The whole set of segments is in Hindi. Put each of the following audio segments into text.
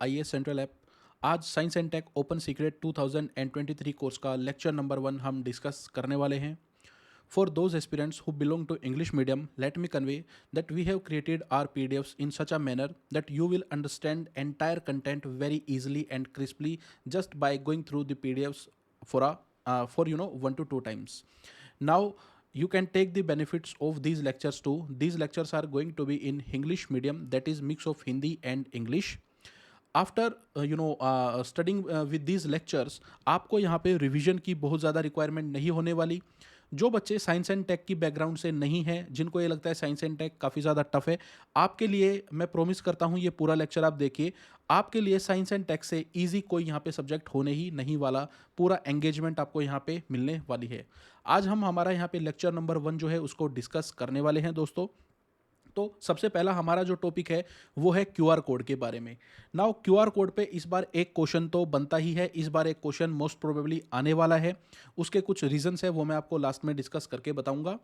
IAS central app. आज science and tech open secret 2023 course का लेक्चर नंबर 1 हम डिस्कस करने वाले हैं। For those aspirants who belong to English medium, let me convey that we have created our PDFs in such a manner that you will understand entire content very easily and crisply just by going through the PDFs for 1 to 2 times. Now you can take the benefits of these lectures too. These lectures are going to be in English medium, that is mix of Hindi and English. After studying with these lectures आपको यहाँ पे रिवीजन की बहुत ज़्यादा रिक्वायरमेंट नहीं होने वाली। जो बच्चे साइंस एंड टेक की बैकग्राउंड से नहीं हैं, जिनको ये लगता है साइंस एंड टेक काफ़ी ज़्यादा टफ है, आपके लिए मैं प्रॉमिस करता हूँ ये पूरा लेक्चर आप देखिए, आपके लिए साइंस एंड टेक से इजी कोई यहाँ पे सब्जेक्ट होने ही नहीं वाला। पूरा एंगेजमेंट आपको यहाँ पे मिलने वाली है। आज हम हमारा यहाँ पे लेक्चर नंबर 1 जो है उसको डिस्कस करने वाले हैं दोस्तों। तो सबसे पहला हमारा जो टॉपिक है वो है क्यूआर कोड के बारे में। नाउ क्यूआर कोड पे इस बार एक क्वेश्चन तो बनता ही है, इस बार एक क्वेश्चन मोस्ट प्रोबेबली आने वाला है। उसके कुछ रीजंस है वो मैं आपको लास्ट में डिस्कस करके बताऊंगा।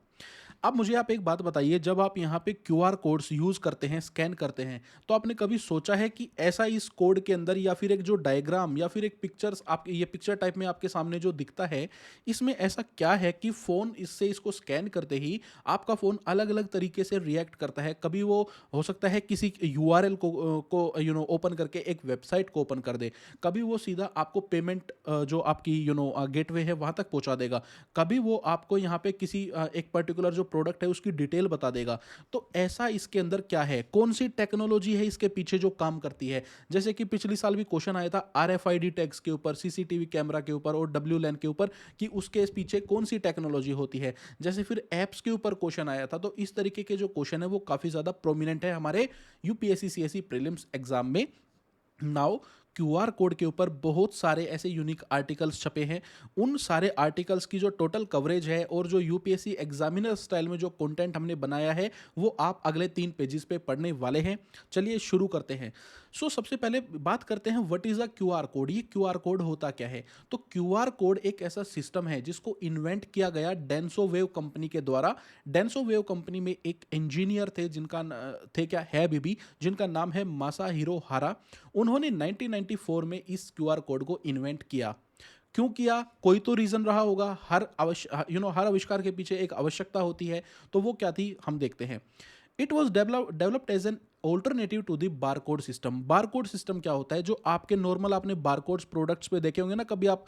अब मुझे आप एक बात बताइए, जब आप यहाँ पे क्यूआर कोड्स यूज़ करते हैं, स्कैन करते हैं, तो आपने कभी सोचा है कि ऐसा इस कोड के अंदर या फिर एक जो डायग्राम या फिर एक पिक्चर्स आप ये पिक्चर टाइप में आपके सामने जो दिखता है, इसमें ऐसा क्या है कि फ़ोन इसको स्कैन करते ही आपका फ़ोन अलग अलग तरीके से रिएक्ट करता है। कभी वो हो सकता है किसी यूआरएल को ओपन करके एक वेबसाइट को ओपन कर दे, कभी वो सीधा आपको पेमेंट जो आपकी गेटवे है वहाँ तक पहुँचा देगा, कभी वो आपको यहाँ पे किसी एक पर्टिकुलर जो प्रोडक्ट है उसकी डिटेल बता देगा। तो ऐसा इसके अंदर क्या है, कौन सी टेक्नोलॉजी है इसके पीछे जो काम करती है। जैसे कि पिछली साल भी क्वेश्चन आया था आरएफआईडी टैग्स के ऊपर, सीसीटीवी कैमरा के ऊपर और डब्ल्यू के ऊपर, कि उसके पीछे कौन सी टेक्नोलॉजी होती है। जैसे फिर एप्स के ऊपर क्वेश्चन आया था। तो इस तरीके के जो क्वेश्चन है वो काफ़ी ज़्यादा प्रोमिनेंट है हमारे यूपीएससी सीएसई प्रीलिम्स एग्जाम में। नाउ क्यूआर कोड के ऊपर बहुत सारे ऐसे यूनिक आर्टिकल्स छपे हैं। उन सारे आर्टिकल्स की जो टोटल कवरेज है और जो यूपीएससी एग्जामिनर स्टाइल में जो कंटेंट हमने बनाया है वो आप अगले 3 पेजेस पे पढ़ने वाले हैं। चलिए शुरू करते हैं। सबसे पहले बात करते हैं what is a QR code. ये क्यूआर कोड होता क्या है? तो क्यूआर कोड एक ऐसा सिस्टम है जिसको इन्वेंट किया गया डेंसोवेव कंपनी के द्वारा। डेंसोवेव कंपनी में एक इंजीनियर थे जिनका थे क्या है अभी भी, जिनका नाम है मासाहिरो हारा। उन्होंने 1994 में इस क्यूआर कोड को इन्वेंट किया। क्यों किया? कोई तो रीजन रहा होगा। हर आविष्कार के पीछे एक आवश्यकता होती है। तो वो क्या थी हम देखते हैं। It was developed as an alternative to the barcode system. Barcode system क्या होता है? जो आपके नॉर्मल आपने बारकोड्स प्रोडक्ट्स पे देखे होंगे ना, कभी आप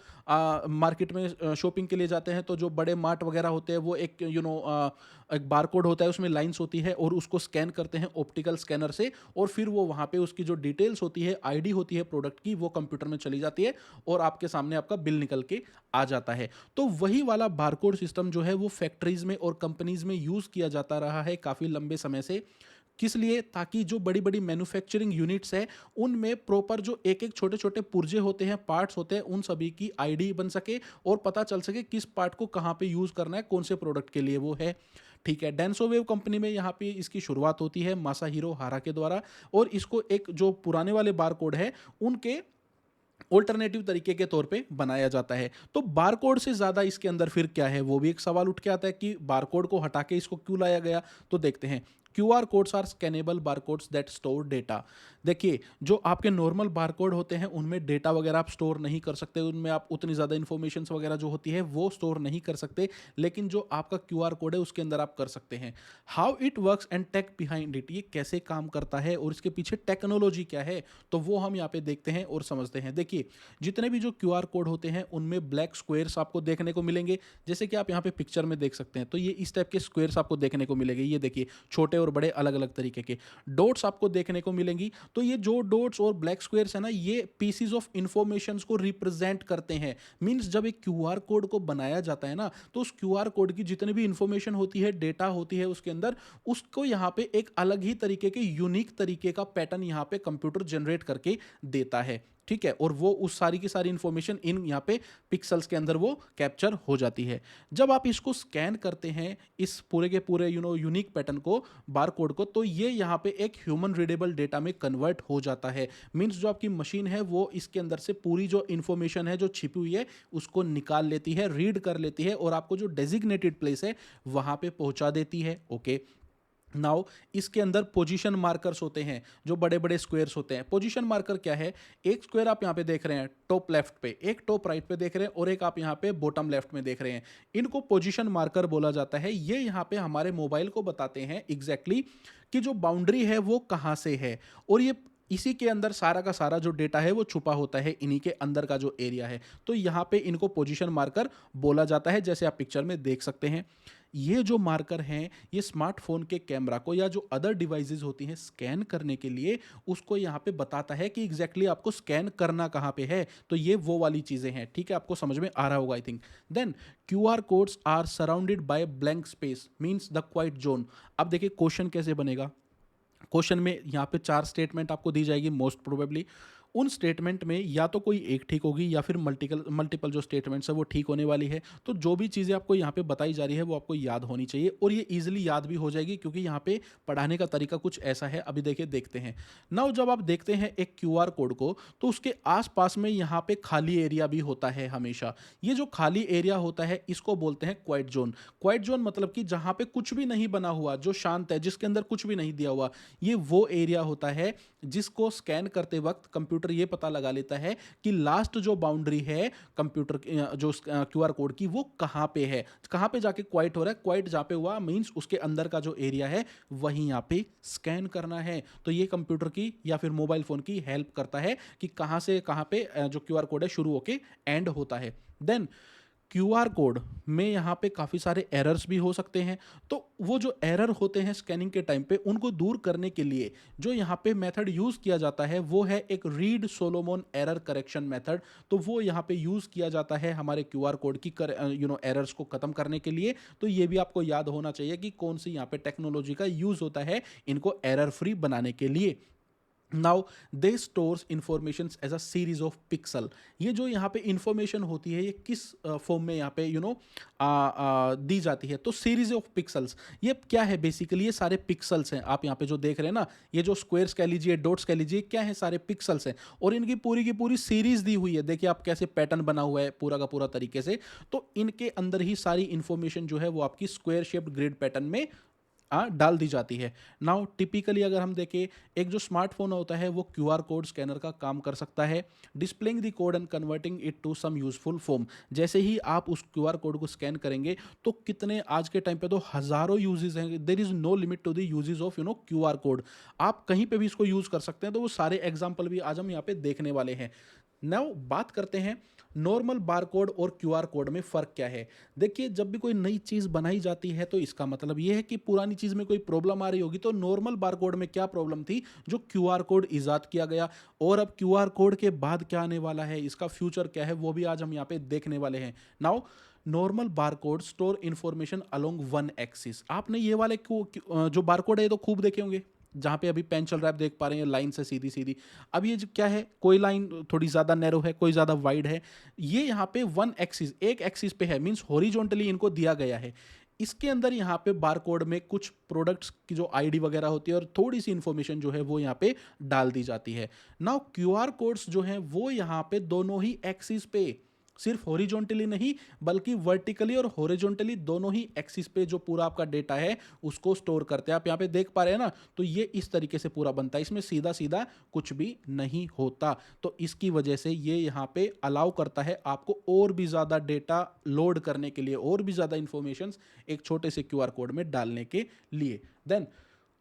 मार्केट में शॉपिंग के लिए जाते हैं तो जो बड़े मार्ट वगैरह होते हैं वो एक एक बारकोड होता है, उसमें लाइंस होती है और उसको स्कैन करते हैं ऑप्टिकल स्कैनर से, और फिर वो वहाँ पे उसकी जो डिटेल्स होती है, आईडी होती है प्रोडक्ट की, वो कंप्यूटर में चली जाती है और आपके सामने आपका बिल निकल के आ जाता है। तो वही वाला बारकोड सिस्टम जो है वो फैक्ट्रीज में और कंपनीज में यूज़ किया जाता रहा है काफ़ी लंबे समय से। किस लिए? ताकि जो बड़ी बड़ी मैन्युफैक्चरिंग यूनिट्स है उनमें प्रॉपर जो एक एक छोटे छोटे पुर्जे होते हैं, पार्ट्स होते हैं, उन सभी की आईडी बन सके और पता चल सके किस पार्ट को कहाँ पे यूज़ करना है, कौन से प्रोडक्ट के लिए वो है। ठीक है, डेंसोवेव कंपनी में यहाँ पे इसकी शुरुआत होती है मासाहिरो हारा के द्वारा, और इसको एक जो पुराने वाले बार कोड है उनके ऑल्टरनेटिव तरीके के तौर पे बनाया जाता है। तो बारकोड से ज़्यादा इसके अंदर फिर क्या है, वो भी एक सवाल उठ के आता है कि बारकोड को हटा के इसको क्यों लाया गया। तो देखते हैं। QR codes are scannable barcodes that store data. देखिए, जो आपके नॉर्मल बारकोड होते हैं उनमें डेटा वगैरह आप स्टोर नहीं कर सकते, उनमें आप उतनी ज़्यादा इन्फॉर्मेशन वगैरह जो होती है वो स्टोर नहीं कर सकते, लेकिन जो आपका क्यूआर कोड है उसके अंदर आप कर सकते हैं। How it works and tech behind it, ये कैसे काम करता है और इसके पीछे टेक्नोलॉजी क्या है, तो वो हम यहाँ पे देखते हैं और समझते हैं। देखिए, जितने भी जो क्यूआर कोड होते हैं उनमें ब्लैक स्क्वायर्स आपको देखने को मिलेंगे, जैसे कि आप यहाँ पे पिक्चर में देख सकते हैं। तो ये इस टाइप के स्क्वायर्स आपको देखने को मिलेंगे। ये देखिए, छोटे और बड़े अलग अलग तरीके के डॉट्स आपको देखने को मिलेंगी। तो ये जो डॉट्स और ब्लैक स्क्वायर्स है ना, ये पीसीज ऑफ इंफॉर्मेशंस को रिप्रेजेंट करते हैं। मींस जब एक क्यूआर कोड को बनाया जाता है ना, तो उस क्यूआर कोड की जितनी भी इंफॉर्मेशन होती है, डेटा होती है उसके अंदर, उसको यहाँ पे एक अलग ही तरीके के यूनिक तरीके का पैटर्न यहाँ पे कंप्यूटर जनरेट करके देता है। ठीक है, और वो उस सारी की सारी इंफॉर्मेशन इन यहाँ पे पिक्सल्स के अंदर वो कैप्चर हो जाती है। जब आप इसको स्कैन करते हैं इस पूरे के पूरे यूनिक पैटर्न को, बार कोड को, तो ये यहाँ पे एक ह्यूमन रीडेबल डेटा में कन्वर्ट हो जाता है। मीन्स जो आपकी मशीन है वो इसके अंदर से पूरी जो इंफॉर्मेशन है जो छिपी हुई है उसको निकाल लेती है, रीड कर लेती है और आपको जो डेजिग्नेटेड प्लेस है वहां पे पहुंचा देती है। ओके, नाउ इसके अंदर पोजीशन मार्कर्स होते हैं, जो बड़े बड़े स्क्वायर्स होते हैं। पोजीशन मार्कर क्या है? एक स्क्वायर आप यहाँ पे देख रहे हैं टॉप लेफ्ट पे, एक टॉप राइट पे देख रहे हैं, और एक आप यहाँ पे बॉटम लेफ्ट में देख रहे हैं। इनको पोजीशन मार्कर बोला जाता है। ये यहाँ पे हमारे मोबाइल को बताते हैं एग्जैक्टली कि जो बाउंड्री है वो कहाँ से है, और ये इसी के अंदर सारा का सारा जो डेटा है वो छुपा होता है, इन्हीं के अंदर का जो एरिया है। तो यहाँ पे इनको पोजीशन मार्कर बोला जाता है, जैसे आप पिक्चर में देख सकते हैं। ये जो मार्कर हैं ये स्मार्टफोन के कैमरा को या जो अदर डिवाइसेस होती हैं स्कैन करने के लिए उसको यहाँ पे बताता है कि एग्जैक्टली आपको स्कैन करना कहाँ पे है। तो ये वो वाली चीज़ें हैं, ठीक है, आपको समझ में आ रहा होगा I think. Then QR codes are surrounded by blank space means the quiet zone. अब देखिए क्वेश्चन कैसे बनेगा। क्वेश्चन में यहाँ पे 4 स्टेटमेंट आपको दी जाएगी मोस्ट प्रोबेबली। उन स्टेटमेंट में या तो कोई एक ठीक होगी या फिर मल्टीपल जो स्टेटमेंट्स है वो ठीक होने वाली है। तो जो भी चीज़ें आपको यहाँ पे बताई जा रही है वो आपको याद होनी चाहिए, और ये इजीली याद भी हो जाएगी क्योंकि यहाँ पे पढ़ाने का तरीका कुछ ऐसा है। अभी देखिए देखते हैं। नाउ जब आप देखते हैं एक QR कोड को, तो उसके आसपास में यहाँ पे खाली एरिया भी होता है हमेशा। ये जो खाली एरिया होता है इसको बोलते हैं क्वाइट जोन। क्वाइट जोन मतलब कि जहाँ पे कुछ भी नहीं बना हुआ, जो शांत है, जिसके अंदर कुछ भी नहीं दिया हुआ, ये वो एरिया होता है जिसको स्कैन करते वक्त कंप्यूटर ये पता लगा लेता है कि लास्ट जो बाउंड्री है कंप्यूटर जो QR कोड की वो कहाँ पे है, कहाँ पे जाके क्वाइट हो रहा है। क्वाइट जहाँ पे हुआ मींस उसके अंदर का जो एरिया है वहीं यहाँ पे स्कैन करना है। तो ये कंप्यूटर की या फिर मोबाइल फोन की हेल्प करता है कि कहाँ से कहाँ पे जो QR कोड है शुरू होके एंड होता है। देन QR कोड में यहाँ पे काफ़ी सारे एरर्स भी हो सकते हैं। तो वो जो एरर होते हैं स्कैनिंग के टाइम पे उनको दूर करने के लिए जो यहाँ पे मेथड यूज़ किया जाता है वो है एक read Solomon error correction method. तो वो यहाँ पे यूज़ किया जाता है हमारे QR कोड की एरर्स को ख़त्म करने के लिए। तो ये भी आपको याद होना चाहिए कि कौन सी यहाँ पे टेक्नोलॉजी का यूज़ होता है इनको एरर फ्री बनाने के लिए। Now they stores information as a series of pixel. ये जो यहाँ पे इंफॉर्मेशन होती है ये किस फॉर्म में यहाँ पे दी जाती है, तो सीरीज ऑफ पिक्सल्स। ये क्या है बेसिकली? ये सारे पिक्सल्स हैं आप यहाँ पे जो देख रहे हैं ना, ये जो स्क्वायर्स कह लीजिए, डॉट्स कह लीजिए, क्या है? सारे पिक्सल्स हैं, और इनकी पूरी की पूरी सीरीज दी हुई है। देखिए आप कैसे पैटर्न बना हुआ है पूरा का पूरा तरीके से। तो इनके अंदर ही सारी इंफॉर्मेशन जो है वो आपकी स्क्वायर शेप्ड ग्रिड पैटर्न में डाल दी जाती है। नाउ टिपिकली अगर हम देखें, एक जो स्मार्टफोन होता है वो QR कोड स्कैनर का काम कर सकता है, displaying the code and converting it to some useful form. जैसे ही आप उस QR कोड को स्कैन करेंगे तो कितने आज के टाइम पे तो हज़ारों यूजेस हैं। There is no limit to the uses of QR code. आप कहीं पे भी इसको यूज़ कर सकते हैं। तो वो सारे एग्जाम्पल भी आज हम यहाँ पे देखने वाले हैं। नाउ बात करते हैं नॉर्मल बारकोड और QR कोड में फ़र्क क्या है। देखिए जब भी कोई नई चीज़ बनाई जाती है तो इसका मतलब ये है कि पुरानी चीज़ में कोई प्रॉब्लम आ रही होगी। तो नॉर्मल बारकोड में क्या प्रॉब्लम थी, जो QR कोड ईजाद किया गया, और अब QR कोड के बाद क्या आने वाला है, इसका फ्यूचर क्या है, वो भी आज हम यहाँ पे देखने वाले हैं। Now normal barcode store information along one axis. आपने ये वाले जो बारकोड है ये तो खूब देखे होंगे, जहाँ पे अभी पेन चल रहा है, आप देख पा रहे हैं लाइन से सीधी सीधी। अब ये जो क्या है, कोई लाइन थोड़ी ज़्यादा नैरो है, कोई ज़्यादा वाइड है। ये यहाँ पे वन एक्सिस, एक एक्सिस पे है, मीन्स हॉरिजॉन्टली इनको दिया गया है। इसके अंदर यहाँ पे बारकोड में कुछ प्रोडक्ट्स की जो आईडी वगैरह होती है और थोड़ी सी इंफॉर्मेशन जो है वो यहाँ पे डाल दी जाती है। नाउ QR कोड्स जो हैं वो यहाँ पे दोनों ही एक्सिस पे, सिर्फ हॉरिजॉन्टली नहीं बल्कि वर्टिकली और हॉरिजॉन्टली दोनों ही एक्सिस पे जो पूरा आपका डेटा है उसको स्टोर करते हैं। आप यहाँ पे देख पा रहे हैं ना, तो ये इस तरीके से पूरा बनता है, इसमें सीधा सीधा कुछ भी नहीं होता। तो इसकी वजह से ये यहाँ पे अलाउ करता है आपको और भी ज़्यादा डेटा लोड करने के लिए, और भी ज़्यादा इंफॉर्मेशन एक छोटे से QR कोड में डालने के लिए। Then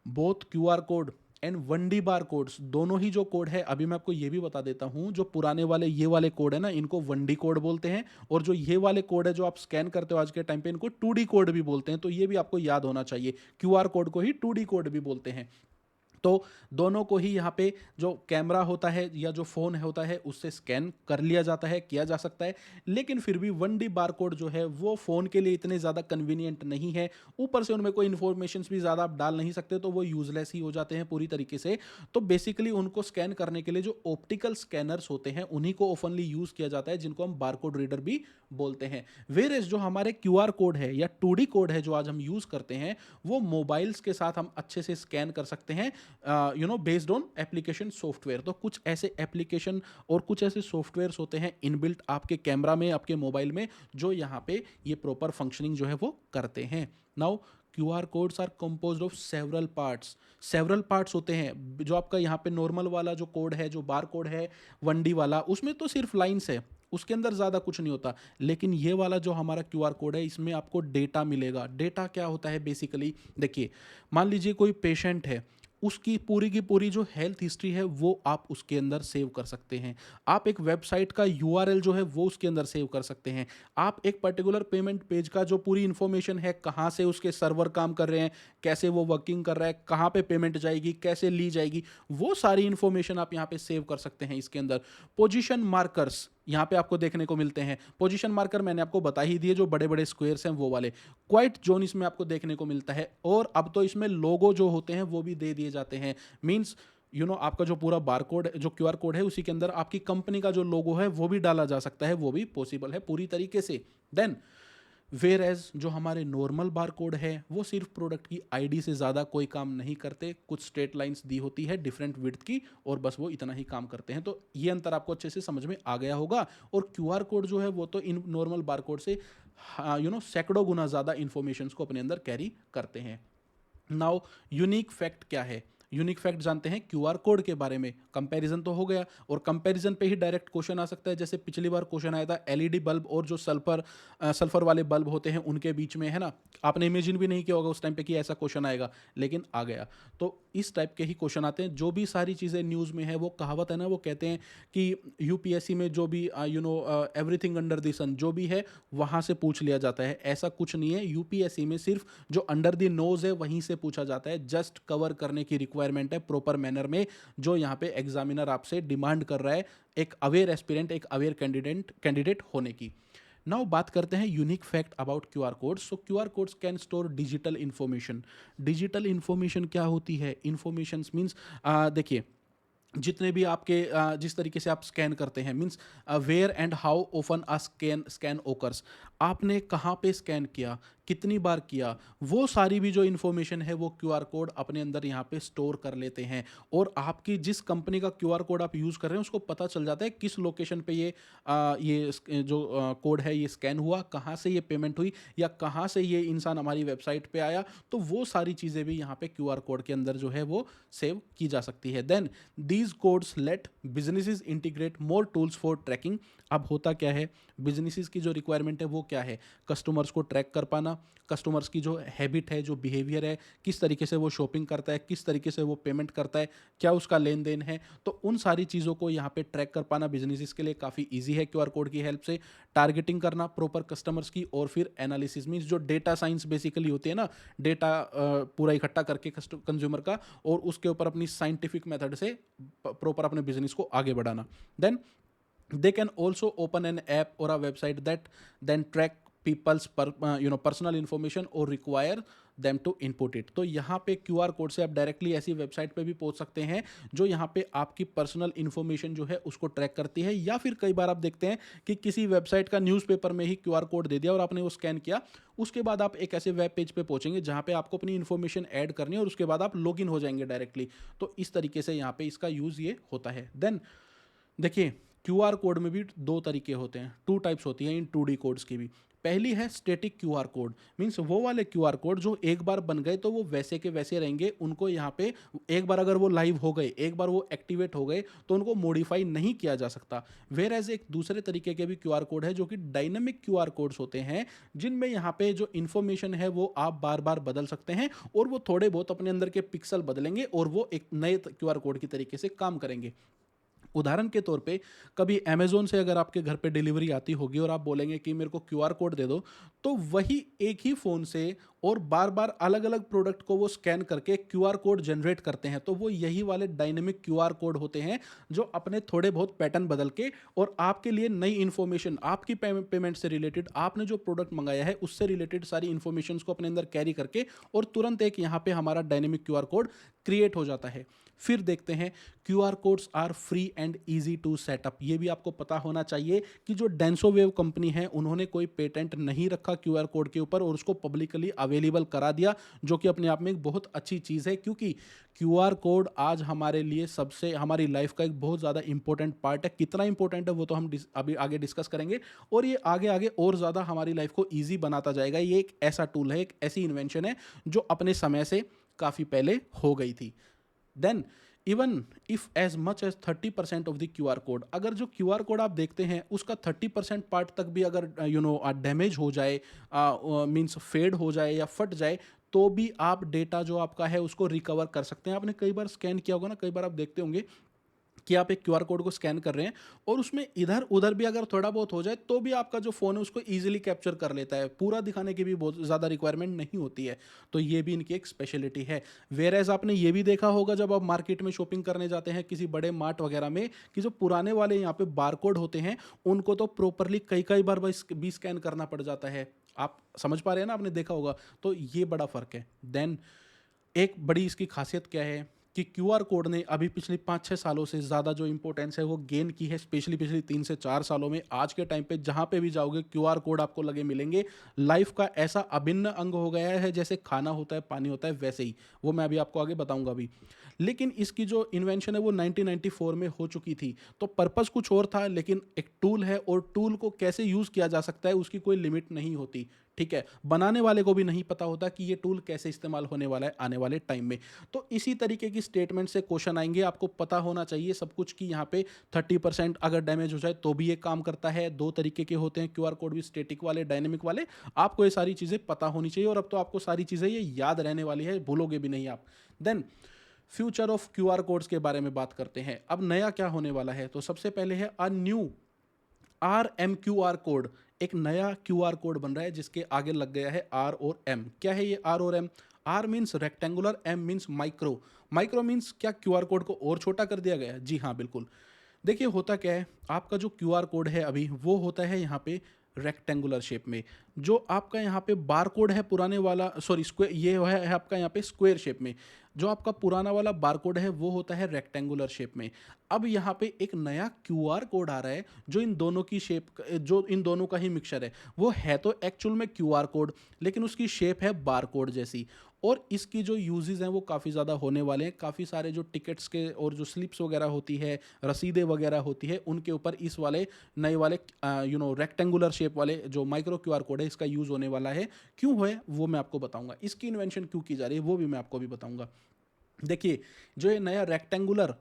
both QR code and 1D bar codes, दोनों ही जो कोड है, अभी मैं आपको ये भी बता देता हूँ, जो पुराने वाले ये वाले कोड है ना इनको 1D कोड बोलते हैं, और जो ये वाले कोड है जो आप स्कैन करते हो आज के टाइम पे इनको 2D कोड भी बोलते हैं। तो ये भी आपको याद होना चाहिए, QR कोड को ही 2D कोड भी बोलते हैं। तो दोनों को ही यहाँ पे जो कैमरा होता है या जो फ़ोन होता है उससे स्कैन कर लिया जाता है, किया जा सकता है। लेकिन फिर भी 1D बारकोड जो है वो फ़ोन के लिए इतने ज़्यादा कन्वीनियंट नहीं है। ऊपर से उनमें कोई इन्फॉर्मेशन भी ज़्यादा आप डाल नहीं सकते, तो वो यूजलेस ही हो जाते हैं पूरी तरीके से। तो बेसिकली उनको स्कैन करने के लिए जो ऑप्टिकल स्कैनर्स होते हैं उन्हीं को ओपनली यूज़ किया जाता है, जिनको हम बारकोड रीडर भी बोलते हैं। वेयर जो हमारे QR कोड है या 2D कोड है जो आज हम यूज़ करते हैं, वो मोबाइल्स के साथ हम अच्छे से स्कैन कर सकते हैं, बेस्ड ऑन एप्लीकेशन सॉफ्टवेयर। तो कुछ ऐसे एप्लीकेशन और कुछ ऐसे सॉफ्टवेयर्स होते हैं इनबिल्ट आपके कैमरा में, आपके मोबाइल में, जो यहाँ पे ये प्रॉपर फंक्शनिंग जो है वो करते हैं। Now QR codes are composed of several parts होते हैं। जो आपका यहाँ पे नॉर्मल वाला जो कोड है, जो बार कोड है 1D वाला, उसमें तो सिर्फ लाइंस है, उसके अंदर ज़्यादा कुछ नहीं होता। लेकिन ये वाला जो हमारा क्यूआर कोड है, इसमें आपको डेटा मिलेगा। डेटा क्या होता है बेसिकली, देखिए मान लीजिए कोई पेशेंट है, उसकी पूरी की पूरी जो हेल्थ हिस्ट्री है वो आप उसके अंदर सेव कर सकते हैं। आप एक वेबसाइट का यूआरएल जो है वो उसके अंदर सेव कर सकते हैं। आप एक पर्टिकुलर पेमेंट पेज का जो पूरी इंफॉर्मेशन है, कहाँ से उसके सर्वर काम कर रहे हैं, कैसे वो वर्किंग कर रहा है, कहाँ पे पेमेंट जाएगी, कैसे ली जाएगी, वो सारी इंफॉर्मेशन आप यहाँ पे सेव कर सकते हैं इसके अंदर। पोजीशन मार्कर्स यहाँ पे आपको देखने को मिलते हैं। पोजीशन मार्कर मैंने आपको बता ही दिए, जो बड़े बड़े स्क्वायर्स हैं वो वाले। क्वाइट जोन इसमें आपको देखने को मिलता है, और अब तो इसमें लोगो जो होते हैं वो भी दे दिए जाते हैं। मीन्स आपका जो पूरा बारकोड, जो क्यूआर कोड है, उसी के अंदर आपकी कंपनी का जो लोगो है वो भी डाला जा सकता है, वो भी पॉसिबल है पूरी तरीके से। देन वेयर एज जो हमारे नॉर्मल बार कोड है वो सिर्फ प्रोडक्ट की आईडी से ज़्यादा कोई काम नहीं करते। कुछ स्ट्रेट लाइंस दी होती है डिफरेंट विड्थ की, और बस वो इतना ही काम करते हैं। तो ये अंतर आपको अच्छे से समझ में आ गया होगा। और क्यूआर कोड जो है वो तो इन नॉर्मल बार कोड से सैकड़ों गुना ज़्यादा इंफॉर्मेशन को अपने अंदर कैरी करते हैं। नाउ यूनिक फैक्ट क्या है? यूनिक फैक्ट जानते हैं क्यूआर कोड के बारे में। कंपैरिजन तो हो गया, और कंपैरिजन पे ही डायरेक्ट क्वेश्चन आ सकता है। जैसे पिछली बार क्वेश्चन आया था एलईडी बल्ब और जो सल्फर वाले बल्ब होते हैं उनके बीच में, है ना। आपने इमेजिन भी नहीं किया होगा उस टाइम पे कि ऐसा क्वेश्चन आएगा, लेकिन आ गया। तो इस टाइप के ही क्वेश्चन आते हैं। जो भी सारी चीज़ें न्यूज़ में है, वो कहावत है ना, वो कहते हैं कि यूपीएससी में जो भी एवरीथिंग अंडर द सन जो भी है वहाँ से पूछ लिया जाता है। ऐसा कुछ नहीं है। यूपीएससी में सिर्फ जो अंडर द नोज है वहीं से पूछा जाता है। जस्ट कवर करने की रिक्वायरमेंट है प्रॉपर मैनर में, जो यहाँ पे एग्जामिनर आपसे डिमांड कर रहा है, एक अवेयर एस्पिरेंट, एक अवेयर कैंडिडेट होने की। नाउ बात करते हैं unique fact about QR codes. So QR codes can store digital information. Digital information क्या होती है? इन्फॉर्मेशन मीन्स, देखिए जितने भी आपके जिस तरीके से आप स्कैन करते हैं, means where and how often a scan occurs, आपने कहाँ पे स्कैन किया, कितनी बार किया, वो सारी भी जो इन्फॉर्मेशन है वो क्यूआर कोड अपने अंदर यहाँ पे स्टोर कर लेते हैं। और आपकी जिस कंपनी का क्यूआर कोड आप यूज़ कर रहे हैं उसको पता चल जाता है किस लोकेशन पे ये जो कोड है ये स्कैन हुआ, कहाँ से ये पेमेंट हुई, या कहाँ से ये इंसान हमारी वेबसाइट पे आया। तो वो सारी चीज़ें भी यहाँ पे क्यूआर कोड के अंदर जो है वो सेव की जा सकती है। Then these codes let businesses integrate more tools for tracking. अब होता क्या है, बिजनेसेस की जो रिक्वायरमेंट है वो क्या है? कस्टमर्स को ट्रैक कर पाना, कस्टमर्स की जो हैबिट है, जो बिहेवियर है, किस तरीके से वो शॉपिंग करता है, किस तरीके से वो पेमेंट करता है, क्या उसका लेन देन है। तो उन सारी चीज़ों को यहाँ पे ट्रैक कर पाना बिजनेसेस के लिए काफ़ी ईजी है क्यूआर कोड की हेल्प से। टारगेटिंग करना प्रॉपर कस्टमर्स की, और फिर एनालिसिस मीन्स जो डेटा साइंस बेसिकली होती है ना, डेटा पूरा इकट्ठा करके कंज्यूमर का, और उसके ऊपर अपनी साइंटिफिक मेथड से प्रॉपर अपने बिजनेस को आगे बढ़ाना। Then they can also open an app or a website that then track people's personal information or require them to input it। तो यहाँ पे QR कोड से आप डायरेक्टली ऐसी वेबसाइट पे भी पहुंच सकते हैं जो यहाँ पे आपकी पर्सनल इन्फॉर्मेशन जो है उसको ट्रैक करती है। या फिर कई बार आप देखते हैं कि किसी वेबसाइट का न्यूज़पेपर में ही QR कोड दे दिया और आपने वो स्कैन किया, उसके बाद आप एक ऐसे वेब पेज पे पहुंचेंगे जहाँ पे आपको अपनी इन्फॉर्मेशन ऐड करनी है, और उसके बाद आप लॉग इन हो जाएंगे डायरेक्टली। तो इस तरीके से यहाँ पे इसका यूज़ ये होता है। देन देखिए क्यूआर कोड में भी दो तरीके होते हैं, टू टाइप्स होती हैं इन 2D कोड्स की भी। पहली है स्टैटिक क्यूआर कोड, मीन्स वो वाले क्यूआर कोड जो एक बार बन गए तो वो वैसे के वैसे रहेंगे। उनको यहाँ पे एक बार अगर वो लाइव हो गए, एक बार वो एक्टिवेट हो गए, तो उनको मॉडिफाई नहीं किया जा सकता। वेयर एज एक दूसरे तरीके के भी क्यूआर कोड है जो कि डायनेमिक क्यूआर कोड्स होते हैं, जिनमें यहाँ पे जो इन्फॉर्मेशन है वो आप बार बार बदल सकते हैं, और वो थोड़े बहुत अपने अंदर के पिक्सल बदलेंगे और वो एक नए क्यूआर कोड की तरीके से काम करेंगे। उदाहरण के तौर पे कभी अमेज़ोन से अगर आपके घर पे डिलीवरी आती होगी और आप बोलेंगे कि मेरे को क्यूआर कोड दे दो, तो वही एक ही फ़ोन से और बार बार अलग अलग प्रोडक्ट को वो स्कैन करके क्यूआर कोड जनरेट करते हैं। तो वो यही वाले डायनेमिक क्यूआर कोड होते हैं जो अपने थोड़े बहुत पैटर्न बदल के और आपके लिए नई इन्फॉर्मेशन, आपकी पेमेंट से रिलेटेड, आपने जो प्रोडक्ट मंगाया है उससे रिलेटेड सारी इन्फॉर्मेशन को अपने अंदर कैरी करके और तुरंत एक यहाँ पे हमारा डायनेमिक क्यूआर कोड क्रिएट हो जाता है। फिर देखते हैं QR codes are free and easy to set up. ये भी आपको पता होना चाहिए कि जो डेंसोवेव कंपनी है उन्होंने कोई पेटेंट नहीं रखा QR कोड के ऊपर और उसको पब्लिकली अवेलेबल करा दिया, जो कि अपने आप में एक बहुत अच्छी चीज़ है, क्योंकि QR कोड आज हमारे लिए सबसे हमारी लाइफ का एक बहुत ज़्यादा इंपॉर्टेंट पार्ट है। कितना इंपॉर्टेंट है वो तो हम अभी आगे डिस्कस करेंगे, और ये आगे आगे और ज़्यादा हमारी लाइफ को ईजी बनाता जाएगा। ये एक ऐसा टूल है, एक ऐसी इन्वेंशन है जो अपने समय से काफ़ी पहले हो गई थी। Then even if as much as 30% of the QR code, अगर जो QR कोड आप देखते हैं उसका 30% पार्ट तक भी अगर डैमेज हो जाए, मीन्स फेड हो जाए या फट जाए, तो भी आप डेटा जो आपका है उसको रिकवर कर सकते हैं। आपने कई बार स्कैन किया होगा ना, कई बार आप देखते होंगे कि आप एक QR कोड को स्कैन कर रहे हैं और उसमें इधर उधर भी अगर थोड़ा बहुत हो जाए तो भी आपका जो फ़ोन है उसको ईजिली कैप्चर कर लेता है, पूरा दिखाने की भी बहुत ज़्यादा रिक्वायरमेंट नहीं होती है। तो ये भी इनकी एक स्पेशलिटी है। वेयर एज आपने ये भी देखा होगा जब आप मार्केट में शॉपिंग करने जाते हैं किसी बड़े मार्ट वगैरह में, कि जो पुराने वाले यहाँ पे बारकोड होते हैं उनको तो प्रॉपरली कई कई बार भी स्कैन करना पड़ जाता है। आप समझ पा रहे हैं ना, आपने देखा होगा। तो ये बड़ा फ़र्क है। देन एक बड़ी इसकी खासियत क्या है कि QR कोड ने अभी पिछले 5-6 सालों से ज़्यादा जो इंपॉर्टेंस है वो गेन की है, स्पेशली पिछले 3 से 4 सालों में। आज के टाइम पे जहाँ पे भी जाओगे QR कोड आपको लगे मिलेंगे। लाइफ का ऐसा अभिन्न अंग हो गया है, जैसे खाना होता है, पानी होता है, वैसे ही। वो मैं अभी आपको आगे बताऊंगा भी। लेकिन इसकी जो इन्वेंशन है वो 1994 में हो चुकी थी, तो पर्पस कुछ और था, लेकिन एक टूल है और टूल को कैसे यूज़ किया जा सकता है उसकी कोई लिमिट नहीं होती। ठीक है, बनाने वाले को भी नहीं पता होता कि ये टूल कैसे इस्तेमाल होने वाला है आने वाले टाइम में। तो इसी तरीके की स्टेटमेंट से क्वेश्चन आएंगे, आपको पता होना चाहिए सब कुछ कि यहाँ पे 30% अगर डैमेज हो जाए तो भी ये काम करता है। दो तरीके के होते हैं QR कोड भी, स्टैटिक वाले, डायनेमिक वाले। आपको ये सारी चीज़ें पता होनी चाहिए, और अब तो आपको सारी चीज़ें ये याद रहने वाली है, भूलोगे भी नहीं आप। Then future of QR codes के बारे में बात करते हैं। अब नया क्या होने वाला है, तो सबसे पहले है अ न्यू RMQR कोड। एक नया QR कोड बन रहा है जिसके आगे लग गया है R और M। क्या है ये R और M? R means rectangular, M means micro. Micro means क्या QR कोड को और छोटा कर दिया गया है? जी हाँ, बिल्कुल। देखिए होता क्या है, आपका जो QR कोड है अभी वो होता है यहाँ पे रेक्टेंगुलर शेप में। जो आपका यहाँ पे बार कोड है पुराने वाला, सॉरी स्क्वायर, ये है आपका यहाँ पे स्क्वायर शेप में। जो आपका पुराना वाला बार कोड है वो होता है रेक्टेंगुलर शेप में। अब यहाँ पे एक नया QR कोड आ रहा है जो इन दोनों की शेप, जो इन दोनों का ही मिक्सचर है। वो है तो एक्चुअल में QR कोड, लेकिन उसकी शेप है बार कोड जैसी। और इसकी जो यूजेस हैं वो काफ़ी ज़्यादा होने वाले हैं। काफ़ी सारे जो टिकट्स के और जो स्लिप्स वगैरह होती है, रसीदें वगैरह होती है, उनके ऊपर इस वाले नए वाले रेक्टेंगुलर शेप वाले जो माइक्रो QR कोड है इसका यूज़ होने वाला है। क्यों है वो मैं आपको बताऊंगा, इसकी इन्वेंशन क्यों की जा रही है वो भी मैं आपको भी बताऊंगा। देखिए, जो ये नया रेक्टेंगुलर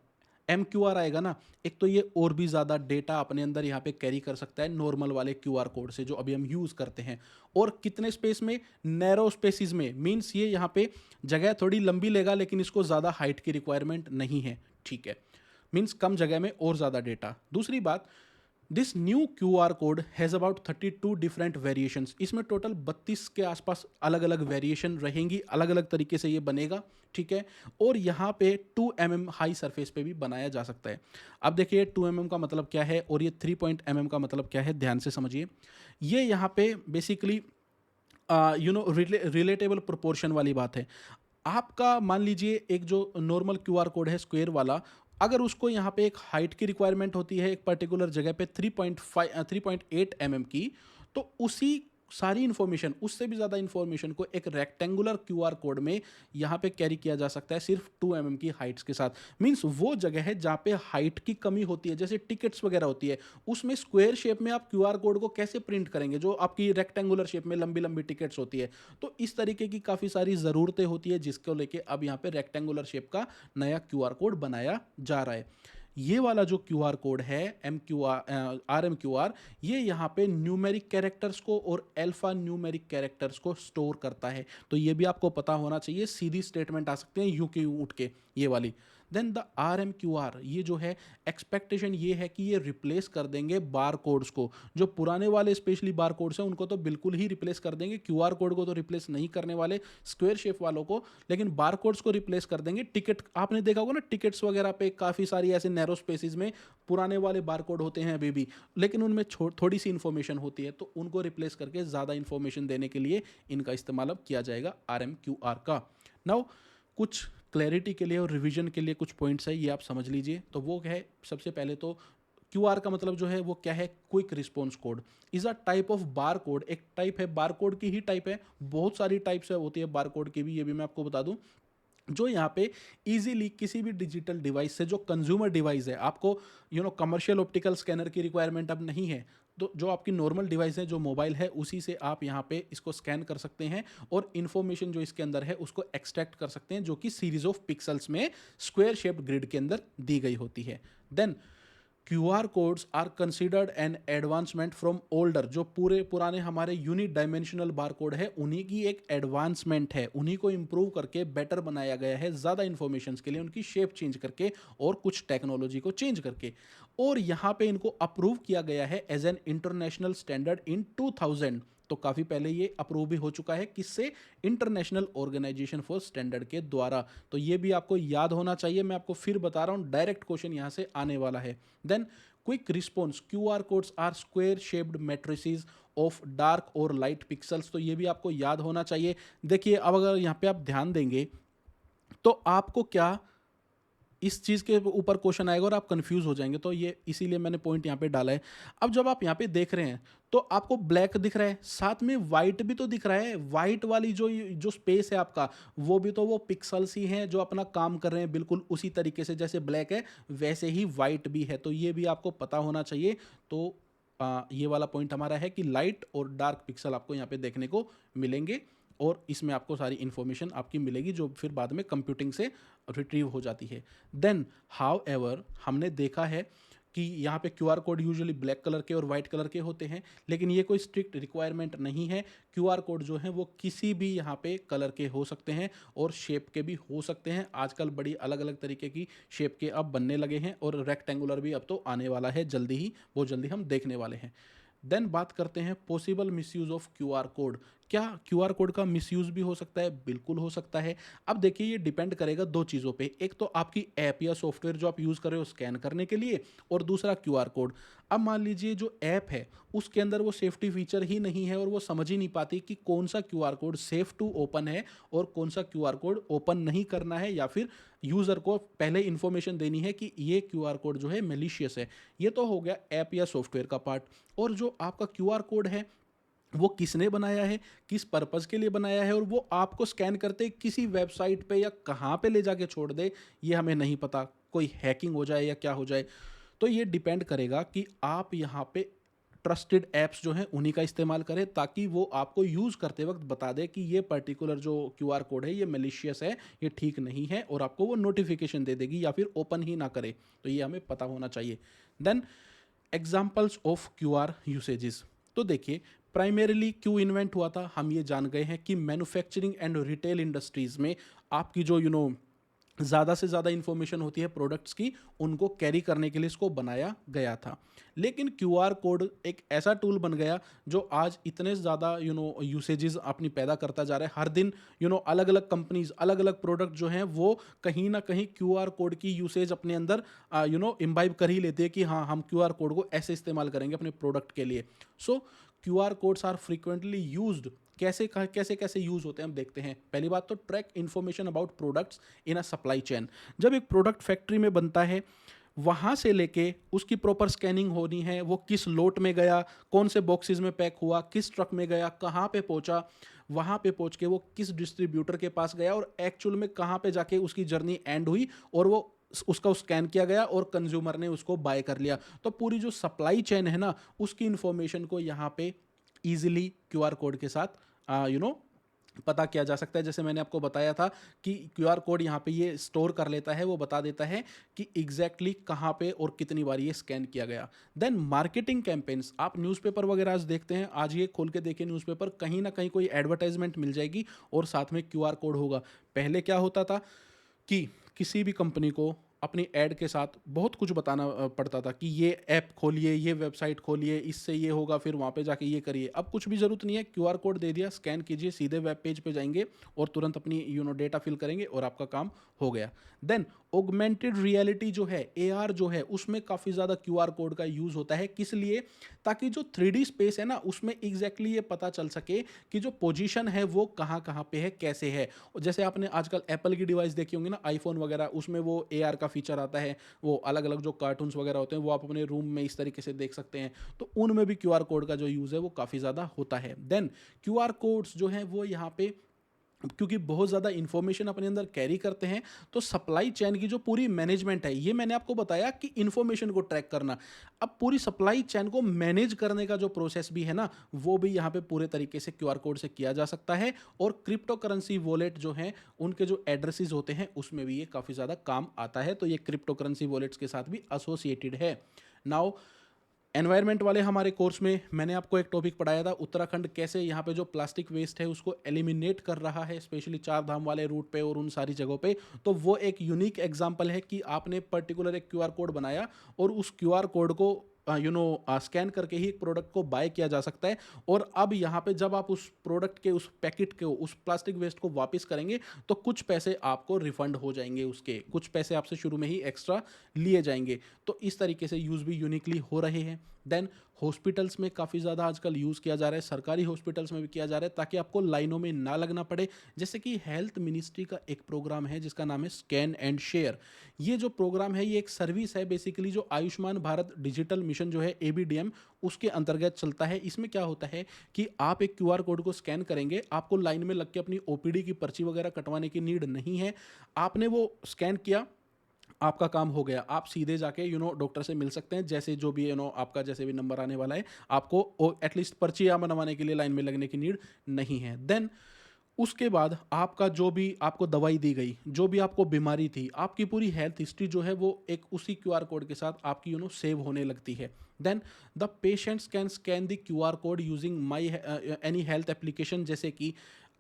MQR आएगा ना, एक तो ये और भी ज़्यादा डेटा अपने अंदर यहाँ पे कैरी कर सकता है नॉर्मल वाले QR कोड से जो अभी हम यूज़ करते हैं। और कितने स्पेस में? नैरो स्पेसिस में। मीन्स ये यहाँ पे जगह थोड़ी लंबी लेगा, लेकिन इसको ज़्यादा हाइट की रिक्वायरमेंट नहीं है। ठीक है, मीन्स कम जगह में और ज़्यादा डेटा। दूसरी बात, this new QR code has about 32 different variations. इसमें टोटल 32 के आसपास अलग अलग वेरिएशन रहेंगी, अलग अलग तरीके से ये बनेगा। ठीक है, और यहाँ पे 2 mm हाई सरफेस पे भी बनाया जा सकता है। अब देखिए 2 mm का मतलब क्या है और ये 3 mm का मतलब क्या है, ध्यान से समझिए। ये यहाँ पे बेसिकली रिलेटेबल प्रोपोर्शन वाली बात है। आपका मान लीजिए एक जो नॉर्मल QR कोड है स्क्वायर वाला, अगर उसको यहाँ पे एक हाइट की रिक्वायरमेंट होती है एक पर्टिकुलर जगह पे 3.8 mm की, तो उसी सारी इन्फॉर्मेशन, उससे भी ज़्यादा इन्फॉर्मेशन को एक रेक्टेंगुलर QR कोड में यहाँ पे कैरी किया जा सकता है सिर्फ 2 mm की हाइट्स के साथ। मीन्स वो जगह है जहाँ पे हाइट की कमी होती है, जैसे टिकट्स वगैरह होती है, उसमें स्क्वायर शेप में आप QR कोड को कैसे प्रिंट करेंगे जो आपकी रेक्टेंगुलर शेप में लंबी लंबी टिकट्स होती है। तो इस तरीके की काफ़ी सारी ज़रूरतें होती है जिसको लेके अब यहाँ पे रेक्टेंगुलर शेप का नया QR कोड बनाया जा रहा है। ये वाला जो QR कोड है RMQR, ये यहाँ पे न्यूमेरिक कैरेक्टर्स को और अल्फा न्यूमेरिक कैरेक्टर्स को स्टोर करता है। तो ये भी आपको पता होना चाहिए, सीधी स्टेटमेंट आ सकते हैं यूं के यूं उठ के ये वाली। देन द RMQR, ये जो है एक्सपेक्टेशन ये है कि ये रिप्लेस कर देंगे बार कोड्स को। जो पुराने वाले स्पेशली बार कोड्स हैं उनको तो बिल्कुल ही रिप्लेस कर देंगे, QR कोड को तो रिप्लेस नहीं करने वाले स्क्वायर शेप वालों को, लेकिन बार कोड्स को रिप्लेस कर देंगे। टिकट आपने देखा होगा ना, टिकट्स वगैरह पे काफ़ी सारी ऐसे नैरो स्पेसिस में पुराने वाले बार कोड होते हैं अभी भी, लेकिन उनमें थोड़ी सी इन्फॉर्मेशन होती है, तो उनको रिप्लेस करके ज़्यादा इन्फॉर्मेशन देने के लिए इनका इस्तेमाल अब किया जाएगा RMQR का। नाउ कुछ क्लैरिटी के लिए और रिवीजन के लिए कुछ पॉइंट्स है, ये आप समझ लीजिए। तो वो है, सबसे पहले तो QR का मतलब जो है वो क्या है, quick response code is a type of bar code. एक टाइप है, बार कोड की ही टाइप है, बहुत सारी टाइप्स है होती है बार कोड की भी, ये भी मैं आपको बता दूं, जो यहाँ पे इजीली किसी भी डिजिटल डिवाइस से, जो कंज्यूमर डिवाइस है, आपको कमर्शियल ऑप्टिकल स्कैनर की रिक्वायरमेंट अब नहीं है, तो जो आपकी नॉर्मल डिवाइस है, जो मोबाइल है, उसी से आप यहाँ पे इसको स्कैन कर सकते हैं और इन्फॉर्मेशन जो इसके अंदर है उसको एक्सट्रैक्ट कर सकते हैं, जो कि सीरीज ऑफ पिक्सल्स में स्क्वायर शेप्ड ग्रिड के अंदर दी गई होती है। Then QR codes are considered an advancement from older, जो पूरे पुराने हमारे यूनिट डायमेंशनल बार कोड है, उन्हीं की एक एडवांसमेंट है, उन्हीं को इंप्रूव करके बेटर बनाया गया है, ज़्यादा इन्फॉर्मेशन के लिए उनकी शेप चेंज करके और कुछ टेक्नोलॉजी को चेंज करके, और यहाँ पे इनको अप्रूव किया गया है as an international standard in 2000। तो काफ़ी पहले ये अप्रूव भी हो चुका है, किससे, इंटरनेशनल ऑर्गेनाइजेशन फॉर स्टैंडर्ड के द्वारा। तो ये भी आपको याद होना चाहिए, मैं आपको फिर बता रहा हूँ, डायरेक्ट क्वेश्चन यहाँ से आने वाला है। Then quick response QR codes are square shaped matrices of dark और लाइट पिक्सल्स, तो ये भी आपको याद होना चाहिए। देखिए अब अगर यहाँ पे आप ध्यान देंगे तो आपको क्या इस चीज़ के ऊपर क्वेश्चन आएगा और आप कंफ्यूज हो जाएंगे, तो ये इसीलिए मैंने पॉइंट यहाँ पे डाला है। अब जब आप यहाँ पे देख रहे हैं तो आपको ब्लैक दिख रहा है, साथ में वाइट भी तो दिख रहा है, वाइट वाली जो जो स्पेस है आपका, वो भी तो वो पिक्सल्स ही हैं जो अपना काम कर रहे हैं, बिल्कुल उसी तरीके से जैसे ब्लैक है वैसे ही वाइट भी है, तो ये भी आपको पता होना चाहिए। तो ये वाला पॉइंट हमारा है कि लाइट और डार्क पिक्सल आपको यहाँ पे देखने को मिलेंगे और इसमें आपको सारी इन्फॉर्मेशन आपकी मिलेगी जो फिर बाद में कंप्यूटिंग से रिट्रीव हो जाती है। देन हाउ एवर हमने देखा है कि यहाँ पे QR code usually black colour के और वाइट कलर के होते हैं, लेकिन ये कोई स्ट्रिक्ट रिक्वायरमेंट नहीं है। QR कोड जो है वो किसी भी यहाँ पे कलर के हो सकते हैं और शेप के भी हो सकते हैं। आजकल बड़ी अलग अलग तरीके की शेप के अब बनने लगे हैं और रेक्टेंगुलर भी अब तो आने वाला है जल्दी ही, बहुत जल्दी हम देखने वाले हैं। देन बात करते हैं possible misuse of QR code. क्या QR कोड का मिसयूज भी हो सकता है? बिल्कुल हो सकता है। अब देखिए ये डिपेंड करेगा दो चीज़ों पे, एक तो आपकी ऐप या सॉफ्टवेयर जो आप यूज़ कर रहे हो स्कैन करने के लिए, और दूसरा QR कोड। अब मान लीजिए जो ऐप है उसके अंदर वो सेफ्टी फीचर ही नहीं है और वो समझ ही नहीं पाती कि कौन सा QR code safe to open है और कौन सा QR कोड ओपन नहीं करना है, या फिर यूज़र को पहले इंफॉर्मेशन देनी है कि ये QR कोड जो है मेलिशियस है। ये तो हो गया ऐप या सॉफ्टवेयर का पार्ट। और जो आपका QR कोड है वो किसने बनाया है, किस पर्पस के लिए बनाया है, और वो आपको स्कैन करते किसी वेबसाइट पे या कहाँ पे ले जाके छोड़ दे, ये हमें नहीं पता। कोई हैकिंग हो जाए या क्या हो जाए, तो ये डिपेंड करेगा कि आप यहाँ पे ट्रस्टेड ऐप्स जो हैं उन्हीं का इस्तेमाल करें, ताकि वो आपको यूज़ करते वक्त बता दे कि ये पर्टिकुलर जो QR कोड है ये मेलिशियस है, ये ठीक नहीं है, और आपको वो नोटिफिकेशन दे देगी या फिर ओपन ही ना करे। तो ये हमें पता होना चाहिए। Then examples of QR usages. तो देखिए प्राइमरीली क्यों इन्वेंट हुआ था, हम ये जान गए हैं कि मैन्युफैक्चरिंग एंड रिटेल इंडस्ट्रीज़ में आपकी जो ज़्यादा से ज़्यादा इंफॉर्मेशन होती है प्रोडक्ट्स की, उनको कैरी करने के लिए इसको बनाया गया था। लेकिन QR कोड एक ऐसा टूल बन गया जो आज इतने ज़्यादा यूसेजेस अपनी पैदा करता जा रहा है। हर दिन अलग अलग कंपनीज अलग अलग प्रोडक्ट जो हैं वो कहीं ना कहीं QR कोड की यूसेज अपने अंदर इम्बाइब कर ही लेते हैं कि हाँ हम QR कोड को ऐसे इस्तेमाल करेंगे अपने प्रोडक्ट के लिए। So QR codes are frequently used. कैसे कैसे कैसे यूज होते हैं हम देखते हैं। पहली बात तो track information about products in a supply chain. जब एक प्रोडक्ट फैक्ट्री में बनता है वहाँ से लेके उसकी प्रॉपर स्कैनिंग होनी है, वो किस लोट में गया, कौन से बॉक्सेस में पैक हुआ, किस ट्रक में गया, कहाँ पे पहुँचा, वहाँ पे पहुँच के वो किस डिस्ट्रीब्यूटर के पास गया और एक्चुअल में कहाँ पे जाके उसकी जर्नी एंड हुई और वो उसका स्कैन किया गया और कंज्यूमर ने उसको बाय कर लिया। तो पूरी जो सप्लाई चेन है ना उसकी इंफॉर्मेशन को यहाँ पे इजीली QR कोड के साथ पता किया जा सकता है। जैसे मैंने आपको बताया था कि QR कोड यहाँ पे ये स्टोर कर लेता है, वो बता देता है कि एग्जैक्टली कहाँ पे और कितनी बार ये स्कैन किया गया। देन मार्केटिंग कैंपेन्स, आप न्यूज़पेपर वगैरह आज देखते हैं, आज ये खोल के देखिए न्यूज़पेपर, कहीं ना कहीं कोई एडवर्टाइजमेंट मिल जाएगी और साथ में QR कोड होगा। पहले क्या होता था कि किसी भी कंपनी को अपनी ऐड के साथ बहुत कुछ बताना पड़ता था कि ये ऐप खोलिए, ये वेबसाइट खोलिए, इससे ये होगा, फिर वहाँ पे जाके ये करिए। अब कुछ भी ज़रूरत नहीं है, क्यूआर कोड दे दिया, स्कैन कीजिए, सीधे वेब पेज पे जाएंगे और तुरंत अपनी डेटा फिल करेंगे और आपका काम हो गया। देन ऑगमेंटेड रियलिटी जो है, एआर जो है, उसमें काफ़ी ज़्यादा क्यूआर कोड का यूज़ होता है। किस लिए? ताकि जो 3D स्पेस है ना, उसमें एग्जैक्टली ये पता चल सके कि जो पोजीशन है वो कहाँ कहाँ पे है, कैसे है। और जैसे आपने आजकल एप्पल की डिवाइस देखी होंगी ना, आईफोन वगैरह, उसमें वो एआर का फीचर आता है। वो अलग अलग जो कार्टून्स वगैरह होते हैं वो आप अपने रूम में इस तरीके से देख सकते हैं। तो उनमें भी क्यूआर कोड का जो यूज़ है वो काफ़ी ज़्यादा होता है। देन क्यूआर कोड्स जो हैं वो यहाँ पे क्योंकि बहुत ज़्यादा इन्फॉर्मेशन अपने अंदर कैरी करते हैं, तो सप्लाई चेन की जो पूरी मैनेजमेंट है, ये मैंने आपको बताया कि इन्फॉर्मेशन को ट्रैक करना। अब पूरी सप्लाई चेन को मैनेज करने का जो प्रोसेस भी है ना, वो भी यहाँ पे पूरे तरीके से क्यूआर कोड से किया जा सकता है। और क्रिप्टो करेंसी वॉलेट जो हैं, उनके जो एड्रेसेस होते हैं, उसमें भी ये काफ़ी ज़्यादा काम आता है। तो ये क्रिप्टो करेंसी वॉलेट्स के साथ भी एसोसिएटेड है। नाउ एनवायरनमेंट वाले हमारे कोर्स में मैंने आपको एक टॉपिक पढ़ाया था, उत्तराखंड कैसे यहाँ पे जो प्लास्टिक वेस्ट है उसको एलिमिनेट कर रहा है, स्पेशली चार धाम वाले रूट पे और उन सारी जगहों पे। तो वो एक यूनिक एग्जांपल है कि आपने पर्टिकुलर एक क्यूआर कोड बनाया और उस क्यूआर कोड को स्कैन करके ही एक प्रोडक्ट को बाय किया जा सकता है। और अब यहाँ पे जब आप उस प्रोडक्ट के, उस पैकेट के, उस प्लास्टिक वेस्ट को वापस करेंगे तो कुछ पैसे आपको रिफंड हो जाएंगे, उसके कुछ पैसे आपसे शुरू में ही एक्स्ट्रा लिए जाएंगे। तो इस तरीके से यूज़ भी यूनिकली हो रहे हैं। देन हॉस्पिटल्स में काफ़ी ज़्यादा आजकल यूज़ किया जा रहा है, सरकारी हॉस्पिटल्स में भी किया जा रहा है, ताकि आपको लाइनों में ना लगना पड़े। जैसे कि हेल्थ मिनिस्ट्री का एक प्रोग्राम है जिसका नाम है स्कैन एंड शेयर। ये जो प्रोग्राम है, ये एक सर्विस है बेसिकली, जो आयुष्मान भारत डिजिटल मिशन जो है, एबीडीएम, उसके अंतर्गत चलता है। इसमें क्या होता है कि आप एक क्यूआर कोड को स्कैन करेंगे, आपको लाइन में लग के अपनी ओपीडी की पर्ची वगैरह कटवाने की नीड नहीं है। आपने वो स्कैन किया, आपका काम हो गया, आप सीधे जाके डॉक्टर से मिल सकते हैं। जैसे जो भी आपका जैसे भी नंबर आने वाला है, आपको एटलीस्ट पर्ची या बनवाने के लिए लाइन में लगने की नीड नहीं है। देन उसके बाद आपका जो भी आपको दवाई दी गई, जो भी आपको बीमारी थी, आपकी पूरी हेल्थ हिस्ट्री जो है वो एक उसी क्यूआर कोड के साथ आपकी सेव होने लगती है। Then the patients can scan the QR code using my any health application. जैसे कि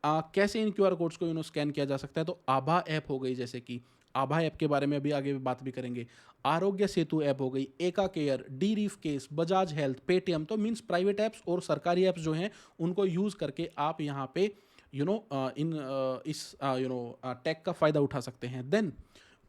कैसे इन क्यूआर कोड्स को स्कैन किया जा सकता है, तो आभा ऐप हो गई, जैसे कि आभा ऐप के बारे में अभी आगे बात भी करेंगे। आरोग्य सेतु ऐप हो गई, एका care, D reef case, Bajaj health, Paytm. तो मीन्स प्राइवेट ऐप्स और सरकारी ऐप्स जो हैं, उनको यूज़ करके आप यहाँ पे इस टेक का फ़ायदा उठा सकते हैं। देन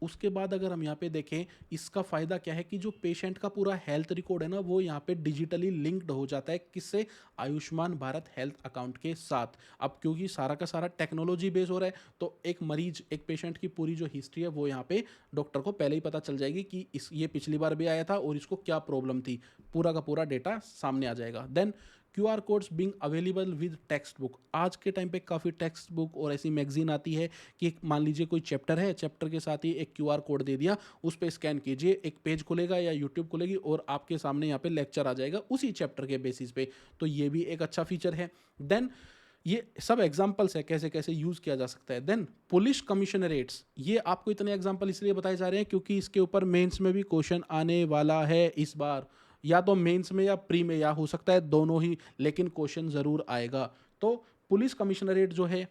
उसके बाद अगर हम यहाँ पे देखें, इसका फ़ायदा क्या है कि जो पेशेंट का पूरा हेल्थ रिकॉर्ड है ना, वो यहाँ पे डिजिटली लिंक्ड हो जाता है। किससे? आयुष्मान भारत हेल्थ अकाउंट के साथ। अब क्योंकि सारा का सारा टेक्नोलॉजी बेस हो रहा है, तो एक मरीज, एक पेशेंट की पूरी जो हिस्ट्री है वो यहाँ पे डॉक्टर को पहले ही पता चल जाएगी कि ये पिछली बार भी आया था और इसको क्या प्रॉब्लम थी। पूरा का पूरा डेटा सामने आ जाएगा। Then QR codes being available with text book. आज के टाइम पे काफ़ी टेक्स्ट बुक और ऐसी मैगजीन आती है कि मान लीजिए कोई चैप्टर है, चैप्टर के साथ ही एक क्यूआर कोड दे दिया, उस पर स्कैन कीजिए, एक पेज खुलेगा या यूट्यूब खुलेगी और आपके सामने यहाँ पे लेक्चर आ जाएगा उसी चैप्टर के बेसिस पे। तो ये भी एक अच्छा फीचर है। देन ये सब एग्जाम्पल्स है कैसे कैसे यूज़ किया जा सकता है। देन पुलिस कमिश्नरेट्स, ये आपको इतने एग्जाम्पल इसलिए बताए जा रहे हैं क्योंकि इसके ऊपर मेंस में भी क्वेश्चन आने वाला है इस बार, या तो मेंस में या प्री में, या हो सकता है दोनों ही, लेकिन क्वेश्चन ज़रूर आएगा। तो पुलिस कमिश्नरेट जो है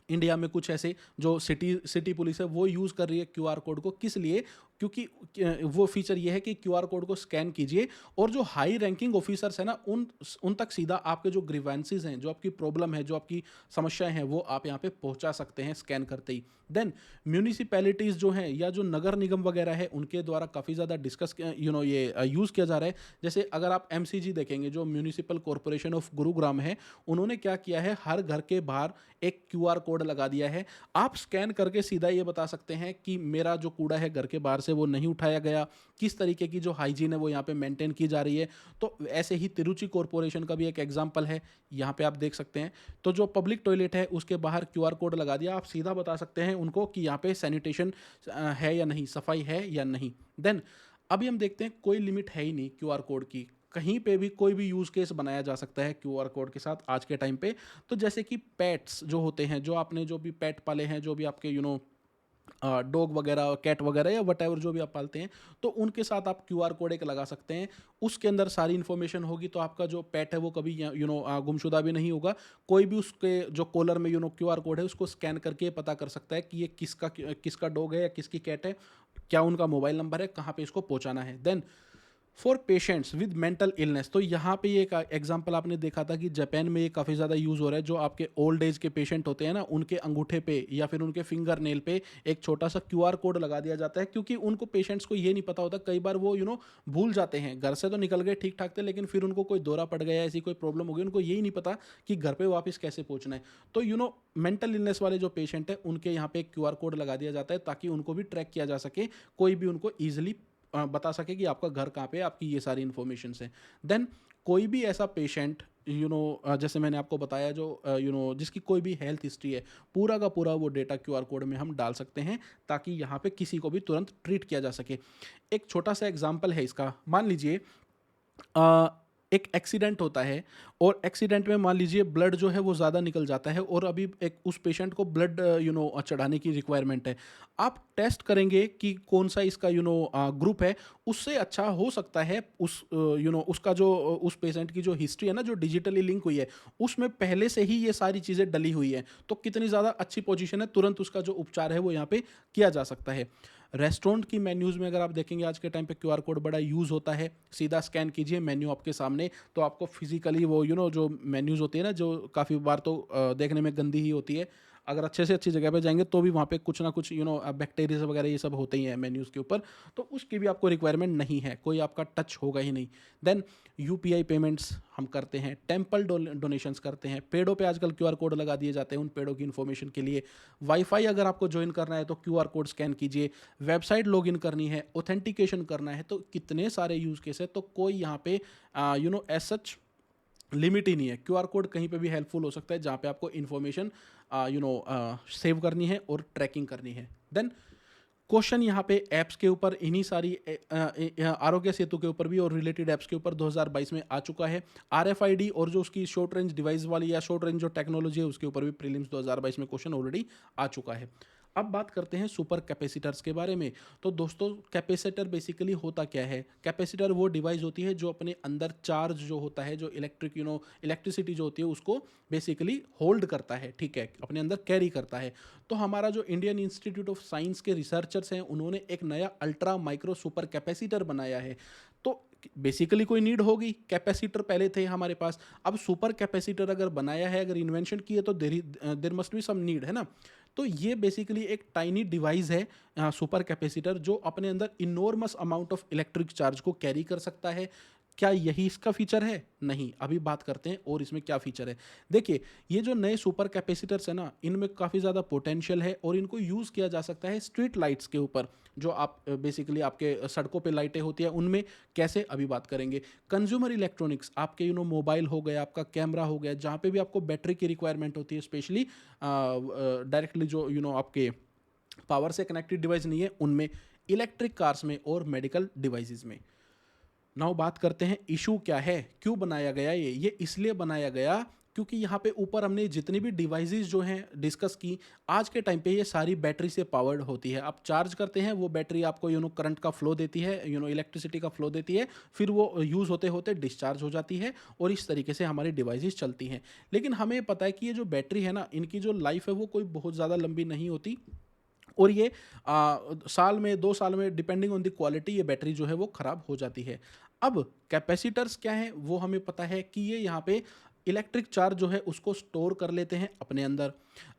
इंडिया में, कुछ ऐसे जो सिटी पुलिस है वो यूज़ कर रही है क्यूआर कोड को। किस लिए? क्योंकि वो फीचर ये है कि क्यूआर कोड को स्कैन कीजिए और जो हाई रैंकिंग ऑफिसर्स हैं ना, उन तक सीधा आपके जो ग्रीवेंसेस हैं, जो आपकी प्रॉब्लम है, जो आपकी समस्याएं हैं, वो आप यहाँ पे पहुंचा सकते हैं स्कैन करते ही। देन म्यूनिसिपैलिटीज़ जो हैं या जो नगर निगम वगैरह है, उनके द्वारा काफ़ी ज़्यादा डिस्कस ये यूज़ किया जा रहा है। जैसे अगर आप एमसीजी देखेंगे, जो म्यूनिसिपल कॉरपोरेशन ऑफ गुरुग्राम है, उन्होंने क्या किया है, हर घर के बाहर एक क्यूआर कोड लगा दिया है। आप स्कैन करके सीधा ये बता सकते हैं कि मेरा जो कूड़ा है घर के बाहर से वो नहीं उठाया गया, किस तरीके की जो हाइजीन है वो यहाँ पे मेंटेन की जा रही है। तो ऐसे ही तिरुचि कॉरपोरेशन का भी एक एग्जांपल है, यहाँ पे आप देख सकते हैं। तो जो पब्लिक टॉयलेट है उसके बाहर क्यूआर कोड लगा दिया, आप सीधा बता सकते हैं उनको कि यहाँ पे सैनिटेशन है या नहीं, सफाई है या नहीं। देन अभी हम देखते हैं, कोई लिमिट है ही नहीं क्यूआर कोड की, कहीं पे भी कोई भी यूज़ केस बनाया जा सकता है क्यूआर कोड के साथ आज के टाइम पे। तो जैसे कि पेट्स जो होते हैं, जो आपने जो भी पेट पाले हैं, जो भी आपके डॉग वगैरह, कैट वगैरह, या वट एवर जो भी आप पालते हैं, तो उनके साथ आप क्यूआर कोड एक लगा सकते हैं। उसके अंदर सारी इन्फॉर्मेशन होगी, तो आपका जो पेट है वो कभी गुमशुदा भी नहीं होगा। कोई भी उसके जो कॉलर में क्यूआर कोड है उसको स्कैन करके पता कर सकता है कि ये किसका किसका डॉग है या किसकी कैट है, क्या उनका मोबाइल नंबर है, कहाँ पे इसको पहुँचाना है। Then for patients with mental illness, तो यहाँ पे ये एक एग्जांपल आपने देखा था कि जापान में ये काफ़ी ज़्यादा यूज़ हो रहा है। जो आपके ओल्ड एज के पेशेंट होते हैं ना, उनके अंगूठे पे या फिर उनके फिंगर नेल पे एक छोटा सा क्यूआर कोड लगा दिया जाता है, क्योंकि उनको पेशेंट्स को ये नहीं पता होता, कई बार वो भूल जाते हैं। घर से तो निकल गए ठीक ठाक थे, लेकिन फिर उनको कोई दौरा पड़ गया, ऐसी कोई प्रॉब्लम हो गई, उनको यही नहीं पता कि घर पे वापस कैसे पहुंचना है। तो मेंटल इलनेस वाले जो पेशेंट है उनके यहाँ पे एक क्यूआर कोड लगा दिया जाता है, ताकि उनको भी ट्रैक किया जा सके, कोई भी उनको ईजिली बता सके कि आपका घर कहाँ पे है, आपकी ये सारी इन्फॉर्मेशन है। देन कोई भी ऐसा पेशेंट जैसे मैंने आपको बताया, जो जिसकी कोई भी हेल्थ हिस्ट्री है, पूरा का पूरा वो डेटा क्यूआर कोड में हम डाल सकते हैं, ताकि यहाँ पे किसी को भी तुरंत ट्रीट किया जा सके। एक छोटा सा एग्जांपल है इसका। मान लीजिए एक एक्सीडेंट होता है, और एक्सीडेंट में मान लीजिए ब्लड जो है वो ज़्यादा निकल जाता है, और अभी एक उस पेशेंट को ब्लड चढ़ाने की रिक्वायरमेंट है। आप टेस्ट करेंगे कि कौन सा इसका ग्रुप है, उससे अच्छा हो सकता है उसका जो उस पेशेंट की जो हिस्ट्री है ना, जो डिजिटली लिंक हुई है, उसमें पहले से ही ये सारी चीज़ें डली हुई है। तो कितनी ज़्यादा अच्छी पोजीशन है, तुरंत उसका जो उपचार है वो यहाँ पे किया जा सकता है। रेस्टोरेंट की मेन्यूज़ में अगर आप देखेंगे, आज के टाइम पे क्यूआर कोड बड़ा यूज़ होता है। सीधा स्कैन कीजिए मेन्यू आपके सामने, तो आपको फिजिकली वो जो मेन्यूज़ होती है ना, जो काफ़ी बार तो देखने में गंदी ही होती है, अगर अच्छे से अच्छी जगह पे जाएंगे तो भी वहाँ पे कुछ ना कुछ बैक्टीरिया वगैरह ये सब होते ही हैं मेन्यूज़ के ऊपर, तो उसकी भी आपको रिक्वायरमेंट नहीं है, कोई आपका टच होगा ही नहीं। देन यूपीआई पेमेंट्स हम करते हैं, टेम्पल डोनेशंस करते हैं, पेड़ों पे आजकल क्यूआर कोड लगा दिए जाते हैं उन पेड़ों की इन्फॉर्मेशन के लिए। वाईफाई अगर आपको ज्वाइन करना है तो क्यूआर कोड स्कैन कीजिए। वेबसाइट लॉगिन करनी है, ऑथेंटिकेशन करना है, तो कितने सारे यूज़ केस है। तो कोई यहाँ पे एज सच लिमिट ही नहीं है। क्यूआर कोड कहीं पे भी हेल्पफुल हो सकता है, जहाँ पे आपको इन्फॉर्मेशन सेव करनी है और ट्रैकिंग करनी है। देन क्वेश्चन यहाँ पे ऐप्स के ऊपर, इन्हीं सारी आरोग्य सेतु के ऊपर भी और रिलेटेड ऐप्स के ऊपर 2022 में आ चुका है। आरएफआईडी और जो उसकी शॉर्ट रेंज डिवाइस वाली या शॉर्ट रेंज जो टेक्नोलॉजी है, उसके ऊपर भी प्रीलिम्स 2022 में क्वेश्चन ऑलरेडी आ चुका है। अब बात करते हैं सुपर कैपेसिटर्स के बारे में। तो दोस्तों, कैपेसिटर बेसिकली होता क्या है? कैपेसिटर वो डिवाइस होती है जो अपने अंदर चार्ज जो होता है, जो इलेक्ट्रिसिटी जो होती है, उसको बेसिकली होल्ड करता है, ठीक है, अपने अंदर कैरी करता है। तो हमारा जो इंडियन इंस्टीट्यूट ऑफ साइंस के रिसर्चर्स हैं, उन्होंने एक नया अल्ट्रा माइक्रो सुपर कैपेसिटर बनाया है। तो बेसिकली कोई नीड होगी, कैपेसिटर पहले थे हमारे पास, अब सुपर कैपेसिटर अगर बनाया है, अगर इन्वेंशन की है, तो there must be some need, है ना। तो ये बेसिकली एक टाइनी डिवाइस है, सुपर कैपेसिटर, जो अपने अंदर enormous amount of electric charge को कैरी कर सकता है। क्या यही इसका फीचर है? नहीं, अभी बात करते हैं और इसमें क्या फीचर है। देखिए, ये जो नए सुपर कैपेसिटर्स है ना, इनमें काफ़ी ज़्यादा पोटेंशियल है, और इनको यूज़ किया जा सकता है स्ट्रीट लाइट्स के ऊपर, जो आप बेसिकली आपके सड़कों पे लाइटें होती है उनमें। कैसे, अभी बात करेंगे। कंज्यूमर इलेक्ट्रॉनिक्स, आपके मोबाइल हो गया, आपका कैमरा हो गया, जहाँ पे भी आपको बैटरी की रिक्वायरमेंट होती है, स्पेशली डायरेक्टली जो आपके पावर से कनेक्टेड डिवाइस नहीं है उनमें, इलेक्ट्रिक कार्स में और मेडिकल डिवाइसेस में। नाउ बात करते हैं इशू क्या है, क्यों बनाया गया ये इसलिए बनाया गया क्योंकि यहाँ पे ऊपर हमने जितनी भी डिवाइसेस जो हैं डिस्कस की, आज के टाइम पे ये सारी बैटरी से पावर्ड होती है। आप चार्ज करते हैं, वो बैटरी आपको करंट का फ्लो देती है, इलेक्ट्रिसिटी का फ्लो देती है, फिर वो यूज़ होते होते डिस्चार्ज हो जाती है, और इस तरीके से हमारी डिवाइसेस चलती हैं। लेकिन हमें पता है कि ये जो बैटरी है ना, इनकी जो लाइफ है वो कोई बहुत ज़्यादा लंबी नहीं होती, और ये साल में 2 साल में, डिपेंडिंग ऑन द क्वालिटी, ये बैटरी जो है वो ख़राब हो जाती है। अब कैपेसिटर्स क्या हैं वो हमें पता है कि ये यहाँ पे इलेक्ट्रिक चार्ज जो है उसको स्टोर कर लेते हैं अपने अंदर।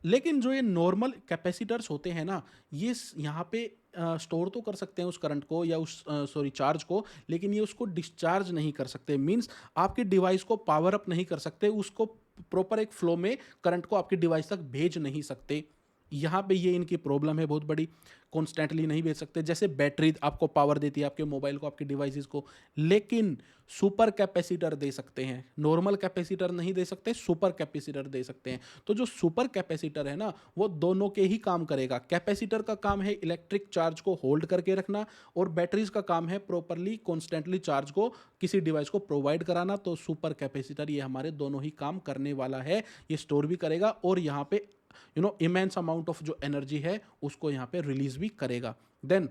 लेकिन जो ये नॉर्मल कैपेसिटर्स होते हैं ना, ये यहाँ पे स्टोर तो कर सकते हैं उस करंट को या उस चार्ज को, लेकिन ये उसको डिस्चार्ज नहीं कर सकते। मीन्स आपके डिवाइस को पावर अप नहीं कर सकते, उसको प्रॉपर एक फ्लो में करंट को आपके डिवाइस तक भेज नहीं सकते। यहाँ पे ये इनकी प्रॉब्लम है बहुत बड़ी, कॉन्स्टेंटली नहीं भेज सकते। जैसे बैटरी आपको पावर देती है, आपके मोबाइल को, आपके डिवाइसेस को, लेकिन सुपर कैपेसिटर दे सकते हैं। नॉर्मल कैपेसिटर नहीं दे सकते, सुपर कैपेसिटर दे सकते हैं। तो जो सुपर कैपेसिटर है ना, वो दोनों के ही काम करेगा। कैपेसिटर का काम है इलेक्ट्रिक चार्ज को होल्ड करके रखना, और बैटरीज का काम है प्रॉपरली कॉन्स्टेंटली चार्ज को किसी डिवाइस को प्रोवाइड कराना। तो सुपर कैपेसिटर ये हमारे दोनों ही काम करने वाला है। ये स्टोर भी करेगा, और यहाँ पे इमेंस अमाउंट ऑफ जो एनर्जी है उसको यहाँ पे रिलीज भी करेगा। देन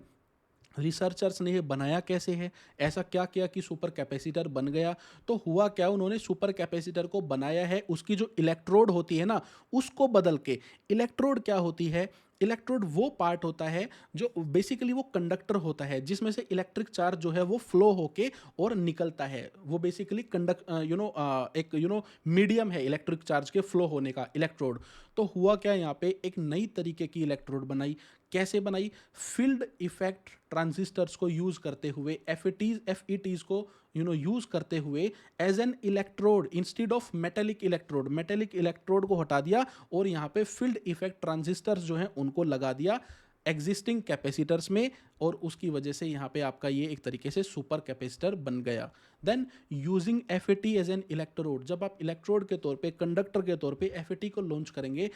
रिसर्चर्स ने ये बनाया कैसे है, ऐसा क्या किया कि सुपर कैपेसिटर बन गया? तो हुआ क्या, उन्होंने सुपर कैपेसिटर को बनाया है, उसकी जो इलेक्ट्रोड होती है ना, उसको बदल के। इलेक्ट्रोड क्या होती है? इलेक्ट्रोड वो पार्ट होता है जो बेसिकली वो कंडक्टर होता है, जिसमें से इलेक्ट्रिक चार्ज जो है वो फ्लो होके और निकलता है। वो बेसिकली एक मीडियम है इलेक्ट्रिक चार्ज के फ्लो होने का, इलेक्ट्रोड। तो हुआ क्या, यहाँ पे एक नई तरीके की इलेक्ट्रोड बनाई। कैसे बनाई? फील्ड इफेक्ट ट्रांजिस्टर्स को यूज करते हुए, एफ ई टीज को यूज करते हुए as an electrode instead of metallic electrode को हटा दिया और यहाँ पे फील्ड इफेक्ट ट्रांजिस्टर्स जो हैं उनको लगा दिया एग्जिस्टिंग कैपेसिटर्स में, और उसकी वजह से यहाँ पे आपका ये एक तरीके से सुपर कैपेसिटर बन गया। Then using F A T as an electrode, जब आप इलेक्ट्रोड के तौर पे, कंडक्टर के तौर पे एफ ए टी को लॉन्च करेंगे,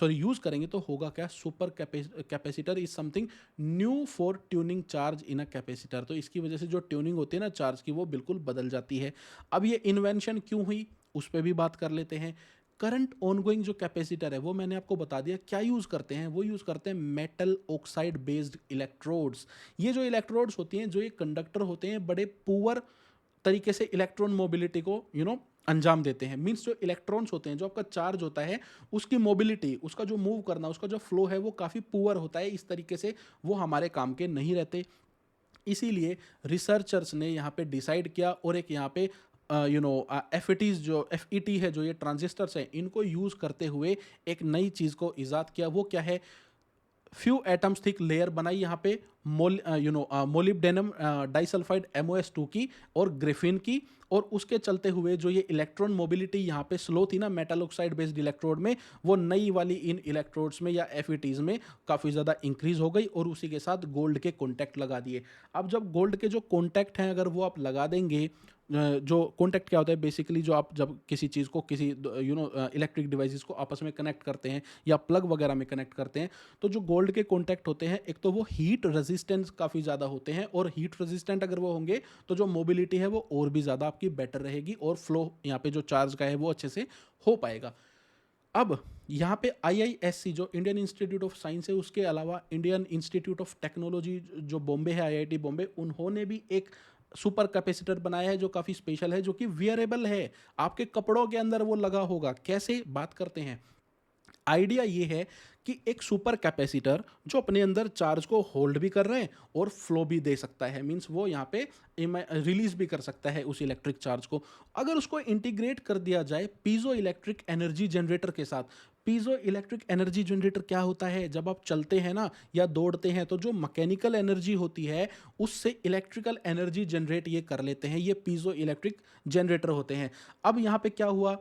यूज करेंगे, तो होगा क्या, super capacitor is something new for tuning charge in a capacitor. तो इसकी वजह से जो ट्यूनिंग होती है ना चार्ज की, वो बिल्कुल बदल जाती है। अब ये इन्वेंशन क्यों हुई उस पर भी बात कर लेते हैं। करंट ऑनगोइंग जो कैपेसिटर है वो मैंने आपको बता दिया क्या यूज करते हैं, वो यूज करते हैं मेटल ऑक्साइड बेस्ड इलेक्ट्रोड्स। ये जो इलेक्ट्रोड्स होती हैं, जो ये कंडक्टर होते हैं, बड़े पुअर तरीके से इलेक्ट्रॉन मोबिलिटी को अंजाम देते हैं। मींस जो इलेक्ट्रॉन्स होते हैं, जो आपका चार्ज होता है, उसकी मोबिलिटी, उसका जो मूव करना, उसका जो फ्लो है, वो काफ़ी पुअर होता है। इस तरीके से वो हमारे काम के नहीं रहते। इसीलिए रिसर्चर्स ने यहाँ पे डिसाइड किया और एक यहाँ पे एफ ई टी है, जो ये ट्रांजिस्टर्स हैं, इनको यूज़ करते हुए एक नई चीज़ को ईजाद किया। वो क्या है? फ्यू एटम्स थिक लेयर बनाई यहाँ पे मोलिब्डेनम डाइसल्फाइड MOS2 की और ग्रेफिन की, और उसके चलते हुए जो ये इलेक्ट्रॉन मोबिलिटी यहाँ पे स्लो थी ना मेटल ऑक्साइड बेस्ड इलेक्ट्रोड में, वो नई वाली इन इलेक्ट्रोड्स में या एफईटीज में काफ़ी ज़्यादा इंक्रीज हो गई, और उसी के साथ गोल्ड के कॉन्टैक्ट लगा दिए। अब जब गोल्ड के जो कॉन्टैक्ट हैं अगर वो आप लगा देंगे, जो कॉन्टैक्ट क्या होता है बेसिकली, जो आप जब किसी चीज़ को, किसी इलेक्ट्रिक डिवाइसेस को आपस में कनेक्ट करते हैं या प्लग वगैरह में कनेक्ट करते हैं, तो जो गोल्ड के कॉन्टैक्ट होते हैं, एक तो वो हीट रेजिस्टेंस काफ़ी ज़्यादा होते हैं, और हीट रेजिस्टेंट अगर वो होंगे तो जो मोबिलिटी है वो और भी ज़्यादा आपकी बेटर रहेगी, और फ्लो यहाँ पे जो चार्ज का है वो अच्छे से हो पाएगा। अब यहाँ पे IISC जो इंडियन इंस्टीट्यूट ऑफ साइंस है, उसके अलावा इंडियन इंस्टीट्यूट ऑफ टेक्नोलॉजी जो बॉम्बे है, IIT बॉम्बे, उन्होंने भी एक सुपर कैपेसिटर बनाया है जो काफ़ी स्पेशल है, जो कि वियरेबल है। आपके कपड़ों के अंदर वो लगा होगा। कैसे, बात करते हैं। आइडिया ये है कि एक सुपर कैपेसिटर जो अपने अंदर चार्ज को होल्ड भी कर रहे हैं और फ्लो भी दे सकता है, मींस वो यहाँ पे रिलीज भी कर सकता है उस इलेक्ट्रिक चार्ज को। अगर उसको इंटीग्रेट कर दिया जाए पीजो इलेक्ट्रिक एनर्जी जनरेटर के साथ। पीजो इलेक्ट्रिक एनर्जी जनरेटर क्या होता है? जब आप चलते हैं ना या दौड़ते हैं, तो जो मैकेनिकल एनर्जी होती है उससे इलेक्ट्रिकल एनर्जी जनरेट ये कर लेते हैं, ये पीजो इलेक्ट्रिक जनरेटर होते हैं। अब यहाँ पे क्या हुआ,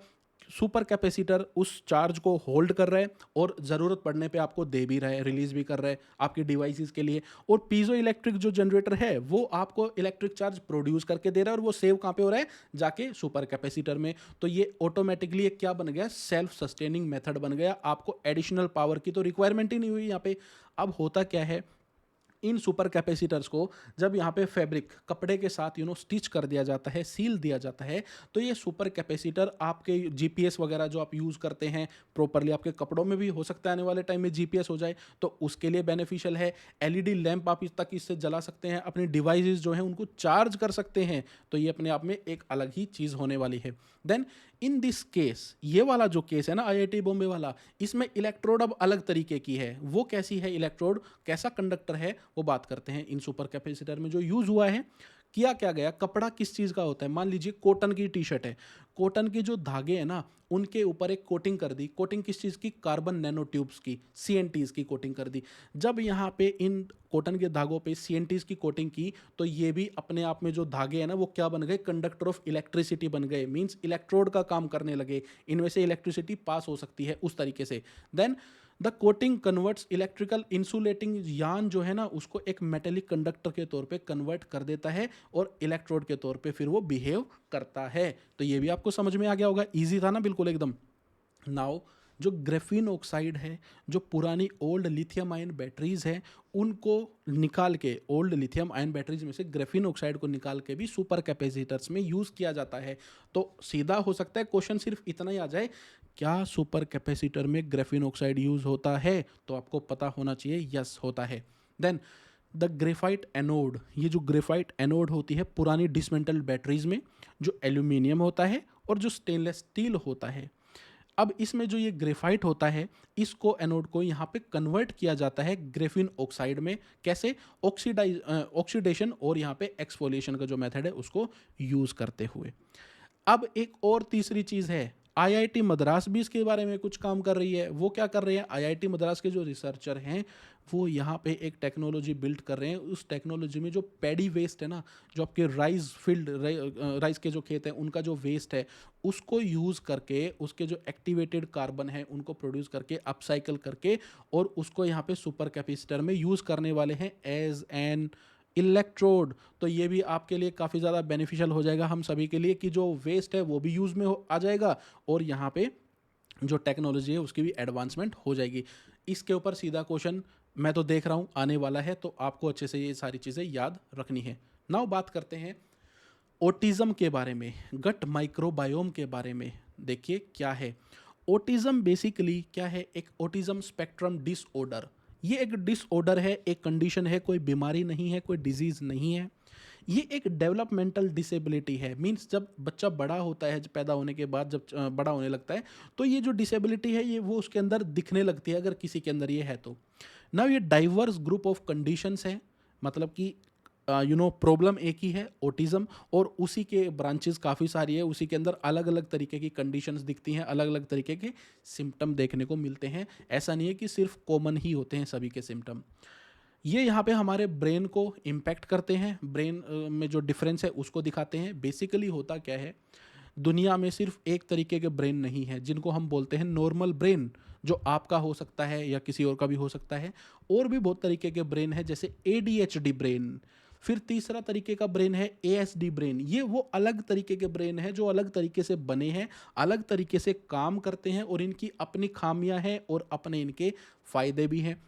सुपर कैपेसिटर उस चार्ज को होल्ड कर रहा है और ज़रूरत पड़ने पे आपको दे भी रहा है, रिलीज भी कर रहा है आपकी डिवाइसेस के लिए। और पीजो इलेक्ट्रिक जो जनरेटर है वो आपको इलेक्ट्रिक चार्ज प्रोड्यूस करके दे रहा है, और वो सेव कहाँ पे हो रहा है? जाके सुपर कैपेसिटर में। तो ये ऑटोमेटिकली एक क्या बन गया? सेल्फ सस्टेनिंग मेथड बन गया। आपको एडिशनल पावर की तो रिक्वायरमेंट ही नहीं हुई यहाँ पे। अब होता क्या है, इन सुपर कैपेसिटर्स को जब यहाँ पे फैब्रिक, कपड़े के साथ स्टिच कर दिया जाता है, सील दिया जाता है, तो ये सुपर कैपेसिटर आपके जीपीएस वगैरह जो आप यूज़ करते हैं प्रॉपरली, आपके कपड़ों में भी हो सकता है आने वाले टाइम में जीपीएस हो जाए, तो उसके लिए बेनिफिशियल है। एलईडी लैंप आप इस तक इससे जला सकते हैं, अपनी डिवाइसेस जो हैं उनको चार्ज कर सकते हैं, तो ये अपने आप में एक अलग ही चीज़ होने वाली है। देन इन दिस केस, ये वाला जो केस है ना IIT बॉम्बे वाला, इसमें इलेक्ट्रोड अब अलग तरीके की है। वो कैसी है इलेक्ट्रोड, कैसा कंडक्टर है, वो बात करते हैं। इन सुपर कैपेसिटर में जो यूज हुआ है, किया क्या गया, कपड़ा किस चीज़ का होता है? मान लीजिए कॉटन की टी शर्ट है, कॉटन की जो धागे हैं ना उनके ऊपर एक कोटिंग कर दी। कोटिंग किस चीज़ की? कार्बन नैनो ट्यूब्स की, CNTs की कोटिंग कर दी। जब यहाँ पे इन कॉटन के धागों पे CNTs की कोटिंग की, तो ये भी अपने आप में जो धागे हैं ना वो क्या बन गए? कंडक्टर ऑफ इलेक्ट्रिसिटी बन गए, मीन्स इलेक्ट्रोड का काम करने लगे। इनमें से इलेक्ट्रिसिटी पास हो सकती है उस तरीके से। Then the coating converts electrical insulating yarn जो है ना उसको एक मेटेलिक कंडक्टर के तौर पे कन्वर्ट कर देता है, और इलेक्ट्रोड के तौर पे फिर वो बिहेव करता है। तो ये भी आपको समझ में आ गया होगा। इजी था ना बिल्कुल एकदम। नाउ जो ग्रेफीन ऑक्साइड है, जो पुरानी ओल्ड लिथियम आयन बैटरीज हैं, उनको निकाल के, ओल्ड लिथियम आयन बैटरीज में से ग्रेफीन ऑक्साइड को निकाल के भी सुपर कैपेसिटर्स में यूज़ किया जाता है। तो सीधा हो सकता है क्वेश्चन सिर्फ इतना ही आ जाए, क्या सुपर कैपेसिटर में ग्रेफीन ऑक्साइड यूज़ होता है? तो आपको पता होना चाहिए, यस होता है। देन द ग्रेफाइट एनोड, ये जो ग्रेफाइट एनोड होती है पुरानी डिसमेंटल बैटरीज में, जो एल्यूमिनियम होता है और जो स्टेनलेस स्टील होता है। अब इसमें जो ये ग्रेफाइट होता है, इसको एनोड को यहाँ पे कन्वर्ट किया जाता है ग्रेफिन ऑक्साइड में। कैसे? ऑक्सीडेशन और यहाँ पे एक्सफोलिएशन का जो मेथड है उसको यूज करते हुए। अब एक और तीसरी चीज है, आईआईटी मद्रास भी इसके बारे में कुछ काम कर रही है। वो क्या कर रहे हैं? आईआईटी मद्रास के जो रिसर्चर हैं वो यहाँ पे एक टेक्नोलॉजी बिल्ड कर रहे हैं। उस टेक्नोलॉजी में जो पैडी वेस्ट है ना, जो आपके राइस फील्ड, राइस के जो खेत हैं उनका जो वेस्ट है, उसको यूज़ करके उसके जो एक्टिवेटेड कार्बन है उनको प्रोड्यूस करके अपसाइकल करके और उसको यहाँ पे सुपर कैपेसिटर में यूज़ करने वाले हैं एज एन इलेक्ट्रोड। तो ये भी आपके लिए काफ़ी ज़्यादा बेनिफिशियल हो जाएगा हम सभी के लिए कि जो वेस्ट है वो भी यूज़ में आ जाएगा और यहाँ पे जो टेक्नोलॉजी है उसकी भी एडवांसमेंट हो जाएगी। इसके ऊपर सीधा क्वेश्चन मैं तो देख रहा हूँ आने वाला है, तो आपको अच्छे से ये सारी चीज़ें याद रखनी है। नाउ बात करते हैं ओटिज्म के बारे में, गट माइक्रोबायोम के बारे में। देखिए क्या है ओटिज्म। बेसिकली क्या है? एक ओटिज्म स्पेक्ट्रम डिसऑर्डर। ये एक डिसऑर्डर है, एक कंडीशन है, कोई बीमारी नहीं है, कोई डिजीज नहीं है। ये एक डेवलपमेंटल डिसेबिलिटी है। मींस जब बच्चा बड़ा होता है, जब पैदा होने के बाद जब बड़ा होने लगता है, तो ये जो डिसेबिलिटी है ये वो उसके अंदर दिखने लगती है, अगर किसी के अंदर ये है तो। ना ये डाइवर्स ग्रुप ऑफ कंडीशंस है, मतलब कि प्रॉब्लम एक ही है ओटिज्म, और उसी के ब्रांचेस काफ़ी सारी है, उसी के अंदर अलग अलग तरीके की कंडीशंस दिखती हैं, अलग अलग तरीके के सिम्टम देखने को मिलते हैं। ऐसा नहीं है कि सिर्फ कॉमन ही होते हैं सभी के सिम्टम। ये यहाँ पे हमारे ब्रेन को इम्पैक्ट करते हैं, ब्रेन में जो डिफरेंस है उसको दिखाते हैं। बेसिकली होता क्या है, दुनिया में सिर्फ एक तरीके के ब्रेन नहीं है जिनको हम बोलते हैं नॉर्मल ब्रेन, जो आपका हो सकता है या किसी और का भी हो सकता है। और भी बहुत तरीके के ब्रेन है, जैसे ADHD ब्रेन। फिर तीसरा तरीके का ब्रेन है ASD ब्रेन। ये वो अलग तरीके के ब्रेन है जो अलग तरीके से बने हैं, अलग तरीके से काम करते हैं, और इनकी अपनी खामियां हैं और अपने इनके फायदे भी हैं।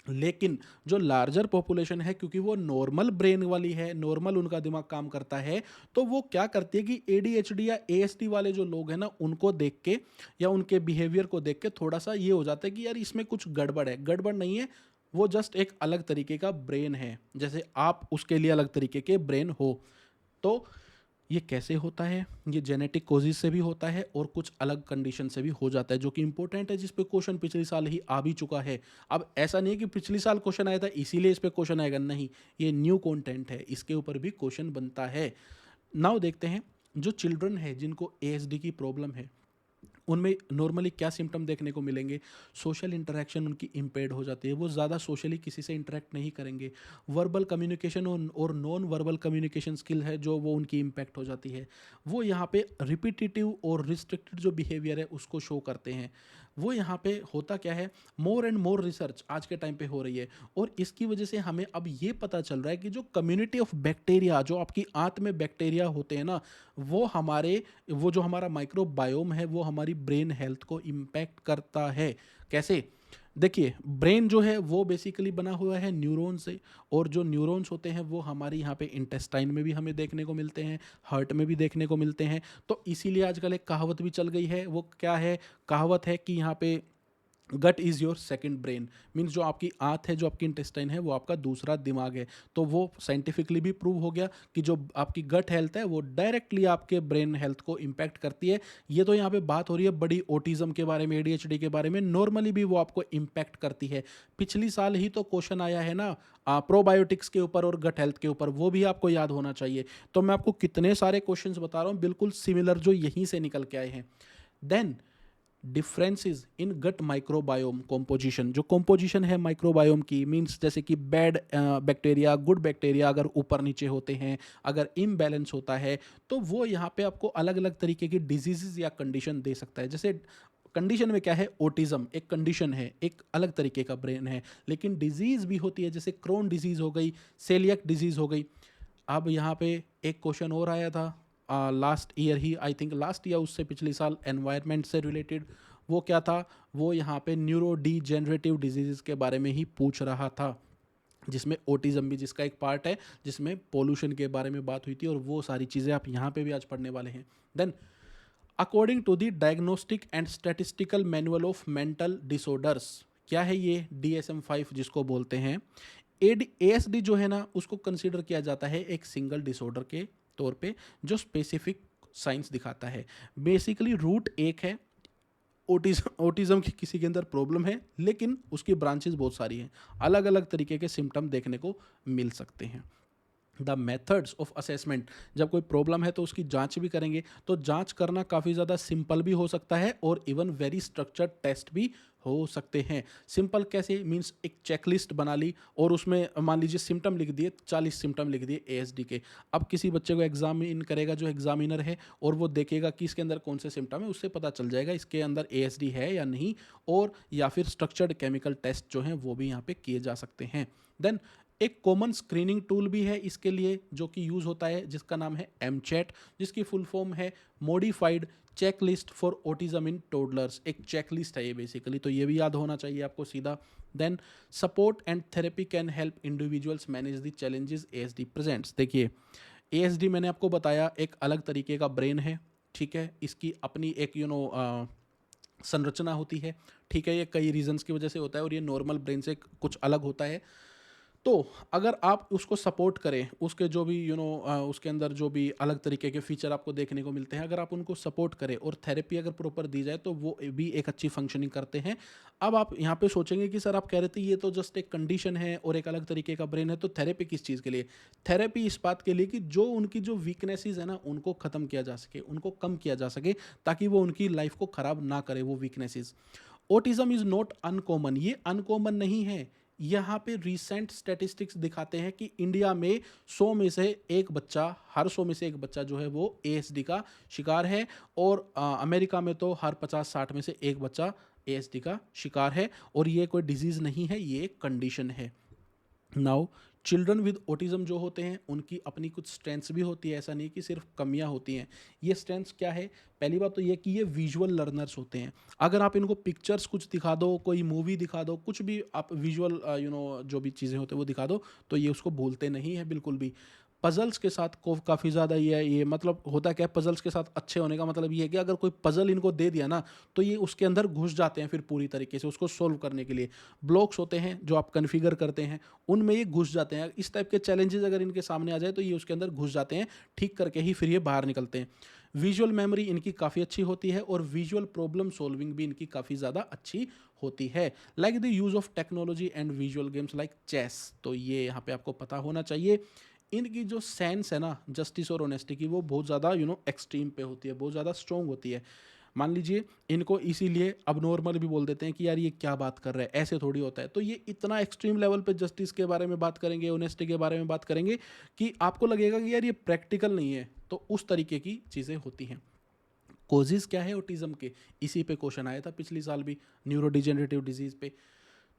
लेकिन जो लार्जर पॉपुलेशन है, क्योंकि वो नॉर्मल ब्रेन वाली है, नॉर्मल उनका दिमाग काम करता है, तो वो क्या करती है कि ADHD या ASD वाले जो लोग हैं ना, उनको देख के या उनके बिहेवियर को देख के थोड़ा सा ये हो जाता है कि यार इसमें कुछ गड़बड़ है। गड़बड़ नहीं है, वो जस्ट एक अलग तरीके का ब्रेन है, जैसे आप उसके लिए अलग तरीके के ब्रेन हो। तो ये कैसे होता है? ये जेनेटिक कोजिज से भी होता है और कुछ अलग कंडीशन से भी हो जाता है, जो कि इंपॉर्टेंट है, जिस पे क्वेश्चन पिछले साल ही आ भी चुका है। अब ऐसा नहीं है कि पिछले साल क्वेश्चन आया था इसीलिए इस पे क्वेश्चन आएगा, नहीं, ये न्यू कंटेंट है, इसके ऊपर भी क्वेश्चन बनता है। नाउ देखते हैं जो चिल्ड्रन है जिनको ASD की प्रॉब्लम है, उनमें नॉर्मली क्या सिम्टम देखने को मिलेंगे। सोशल इंटरेक्शन उनकी इम्पेयर्ड हो जाती है, वो ज़्यादा सोशली किसी से इंटरेक्ट नहीं करेंगे। वर्बल कम्युनिकेशन और नॉन वर्बल कम्युनिकेशन स्किल है जो वो उनकी इम्पैक्ट हो जाती है। वो यहाँ पे रिपीटिटिव और रिस्ट्रिक्टेड जो बिहेवियर है उसको शो करते हैं। वो यहाँ पे होता क्या है, मोर एंड मोर रिसर्च आज के टाइम पे हो रही है, और इसकी वजह से हमें अब ये पता चल रहा है कि जो कम्युनिटी ऑफ बैक्टीरिया, जो आपकी आंत में बैक्टीरिया होते हैं ना, वो जो हमारा माइक्रोबायोम है वो हमारी ब्रेन हेल्थ को इम्पैक्ट करता है। कैसे? देखिए, ब्रेन जो है वो बेसिकली बना हुआ है न्यूरॉन से, और जो न्यूरॉन्स होते हैं वो हमारी यहाँ पे इंटेस्टाइन में भी हमें देखने को मिलते हैं, हार्ट में भी देखने को मिलते हैं। तो इसीलिए आजकल एक कहावत भी चल गई है, वो क्या है? कहावत है कि यहाँ पे gut is your second brain. Means जो आपकी आंत है, जो आपकी इंटेस्टाइन है, वो आपका दूसरा दिमाग है। तो वो साइंटिफिकली भी प्रूव हो गया कि जो आपकी गट हेल्थ है वो डायरेक्टली आपके ब्रेन हेल्थ को इम्पैक्ट करती है। ये तो यहाँ पे बात हो रही है बड़ी ओटिज्म के बारे में, ADHD के बारे में, नॉर्मली भी वो आपको इम्पैक्ट करती है। पिछली साल ही तो क्वेश्चन आया है ना प्रोबायोटिक्स के ऊपर और गट हेल्थ के ऊपर, वो भी आपको याद होना चाहिए। तो मैं आपको कितने सारे क्वेश्चंस बता रहा हूँ बिल्कुल सिमिलर, जो यहीं से निकल के आए हैं। Then differences in gut microbiome composition. जो कॉम्पोजिशन है माइक्रोबायोम की, मींस जैसे कि बैड बैक्टीरिया, गुड बैक्टीरिया अगर ऊपर नीचे होते हैं, अगर इम्बैलेंस होता है, तो वो यहाँ पे आपको अलग अलग तरीके की डिजीजेज या कंडीशन दे सकता है। जैसे कंडीशन में क्या है, ओटिज्म एक कंडीशन है, एक अलग तरीके का ब्रेन है, लेकिन डिजीज भी होती है, जैसे क्रोन डिजीज हो गई, सेलियक डिजीज हो गई। अब यहाँ पे एक क्वेश्चन और आया था last year he, I think last year, उससे पिछले साल, एनवायरनमेंट से रिलेटेड। वो क्या था? वो यहाँ पे न्यूरो डीजेनरेटिव डिजीज़ के बारे में ही पूछ रहा था, जिसमें ओटिज्म भी जिसका एक पार्ट है, जिसमें पोल्यूशन के बारे में बात हुई थी, और वो सारी चीज़ें आप यहाँ पे भी आज पढ़ने वाले हैं। Then according to the diagnostic and statistical manual of mental disorders, क्या है ये? DSM-5 जिसको बोलते हैं। ASD जो है ना, उसको कंसीडर किया जाता है एक सिंगल डिसऑर्डर के तौर पे, जो स्पेसिफिक साइंस दिखाता है। बेसिकली रूट एक है, ओटिज्म की किसी के अंदर प्रॉब्लम है, लेकिन उसकी ब्रांचेस बहुत सारी हैं, अलग अलग तरीके के सिम्टम देखने को मिल सकते हैं। द मेथड्स ऑफ असेसमेंट, जब कोई प्रॉब्लम है तो उसकी जांच भी करेंगे, तो जांच करना काफ़ी ज़्यादा सिंपल भी हो सकता है और इवन वेरी स्ट्रक्चर्ड टेस्ट भी हो सकते हैं। सिंपल कैसे, मींस एक चेकलिस्ट बना ली और उसमें मान लीजिए सिम्टम लिख दिए, 40 सिम्टम लिख दिए एएसडी के। अब किसी बच्चे को एग्जामिन करेगा जो एग्जामिनर है, और वो देखेगा कि इसके अंदर कौन से सिम्टम है, उससे पता चल जाएगा इसके अंदर एएसडी है या नहीं, और या फिर स्ट्रक्चर्ड केमिकल टेस्ट जो हैं वो भी यहाँ पे किए जा सकते हैं। देन एक कॉमन स्क्रीनिंग टूल भी है इसके लिए जो कि यूज़ होता है, जिसका नाम है एमचैट, जिसकी फुल फॉर्म है modified checklist for autism in toddlers. एक चेकलिस्ट है ये बेसिकली, तो ये भी याद होना चाहिए आपको सीधा। Then support and therapy can help individuals manage the challenges ASD presents. देखिए, एएसडी मैंने आपको बताया एक अलग तरीके का ब्रेन है, ठीक है, इसकी अपनी एक संरचना होती है, ठीक है, ये कई रीजंस की वजह से होता है और ये नॉर्मल ब्रेन से कुछ अलग होता है। तो अगर आप उसको सपोर्ट करें, उसके जो भी उसके अंदर जो भी अलग तरीके के फीचर आपको देखने को मिलते हैं, अगर आप उनको सपोर्ट करें और थेरेपी अगर प्रॉपर दी जाए तो वो भी एक अच्छी फंक्शनिंग करते हैं। अब आप यहाँ पे सोचेंगे कि सर आप कह रहे थे ये तो जस्ट एक कंडीशन है और एक अलग तरीके का ब्रेन है, तो थेरेपी किस चीज़ के लिए? थेरेपी इस बात के लिए कि जो उनकी जो वीकनेसेस है ना उनको ख़त्म किया जा सके, उनको कम किया जा सके, ताकि वो उनकी लाइफ को ख़राब ना करे वो weaknesses. Autism is not uncommon, ये अनकॉमन नहीं है। यहाँ पे रिसेंट स्टैटिस्टिक्स दिखाते हैं कि इंडिया में 100 में से एक बच्चा, हर 100 में से एक बच्चा जो है वो एएसडी का शिकार है, और अमेरिका में तो हर 50-60 में से एक बच्चा एएसडी का शिकार है। और ये कोई डिजीज़ नहीं है, ये एक कंडीशन है। नाउ चिल्ड्रन विद ओटिज्म जो होते हैं उनकी अपनी कुछ स्ट्रेंथ्स भी होती है, ऐसा नहीं कि सिर्फ कमियां होती हैं। ये स्ट्रेंथ्स क्या है? पहली बात तो ये कि ये विजुअल लर्नर्स होते हैं। अगर आप इनको पिक्चर्स कुछ दिखा दो, कोई मूवी दिखा दो, कुछ भी आप विजुअल जो भी चीज़ें होते हैं वो दिखा दो, तो ये उसको भूलते नहीं है बिल्कुल भी। पजल्स के साथ को काफ़ी ज़्यादा ये मतलब होता क्या है, पजल्स के साथ अच्छे होने का मतलब ये है कि अगर कोई पजल इनको दे दिया ना, तो ये उसके अंदर घुस जाते हैं फिर पूरी तरीके से उसको सोल्व करने के लिए। ब्लॉक्स होते हैं जो आप कन्फिगर करते हैं, उनमें ये घुस जाते हैं। इस टाइप के चैलेंजेस अगर इनके सामने आ जाए तो ये उसके अंदर घुस जाते हैं, ठीक करके ही फिर ये बाहर निकलते हैं। विजुअल मेमोरी इनकी काफ़ी अच्छी होती है और विजुअल प्रॉब्लम सॉल्विंग भी इनकी काफ़ी ज़्यादा अच्छी होती है। Like the use of technology and visual games like chess, तो ये यहाँ पे आपको पता होना चाहिए। इनकी जो सेंस है ना जस्टिस और ऑनेस्टी की, वो बहुत ज़्यादा एक्सट्रीम पे होती है, बहुत ज़्यादा स्ट्रॉन्ग होती है। मान लीजिए इनको इसीलिए अब नॉर्मल भी बोल देते हैं कि यार ये क्या बात कर रहा है, ऐसे थोड़ी होता है। तो ये इतना एक्सट्रीम लेवल पे जस्टिस के बारे में बात करेंगे, ऑनेस्टी के बारे में बात करेंगे कि आपको लगेगा कि यार ये प्रैक्टिकल नहीं है। तो उस तरीके की चीज़ें होती हैं। कोजेज़ क्या है ऑटिज्म के, इसी पे क्वेश्चन आया था पिछले साल भी, न्यूरो डिजेनरेटिव डिजीज़ पे।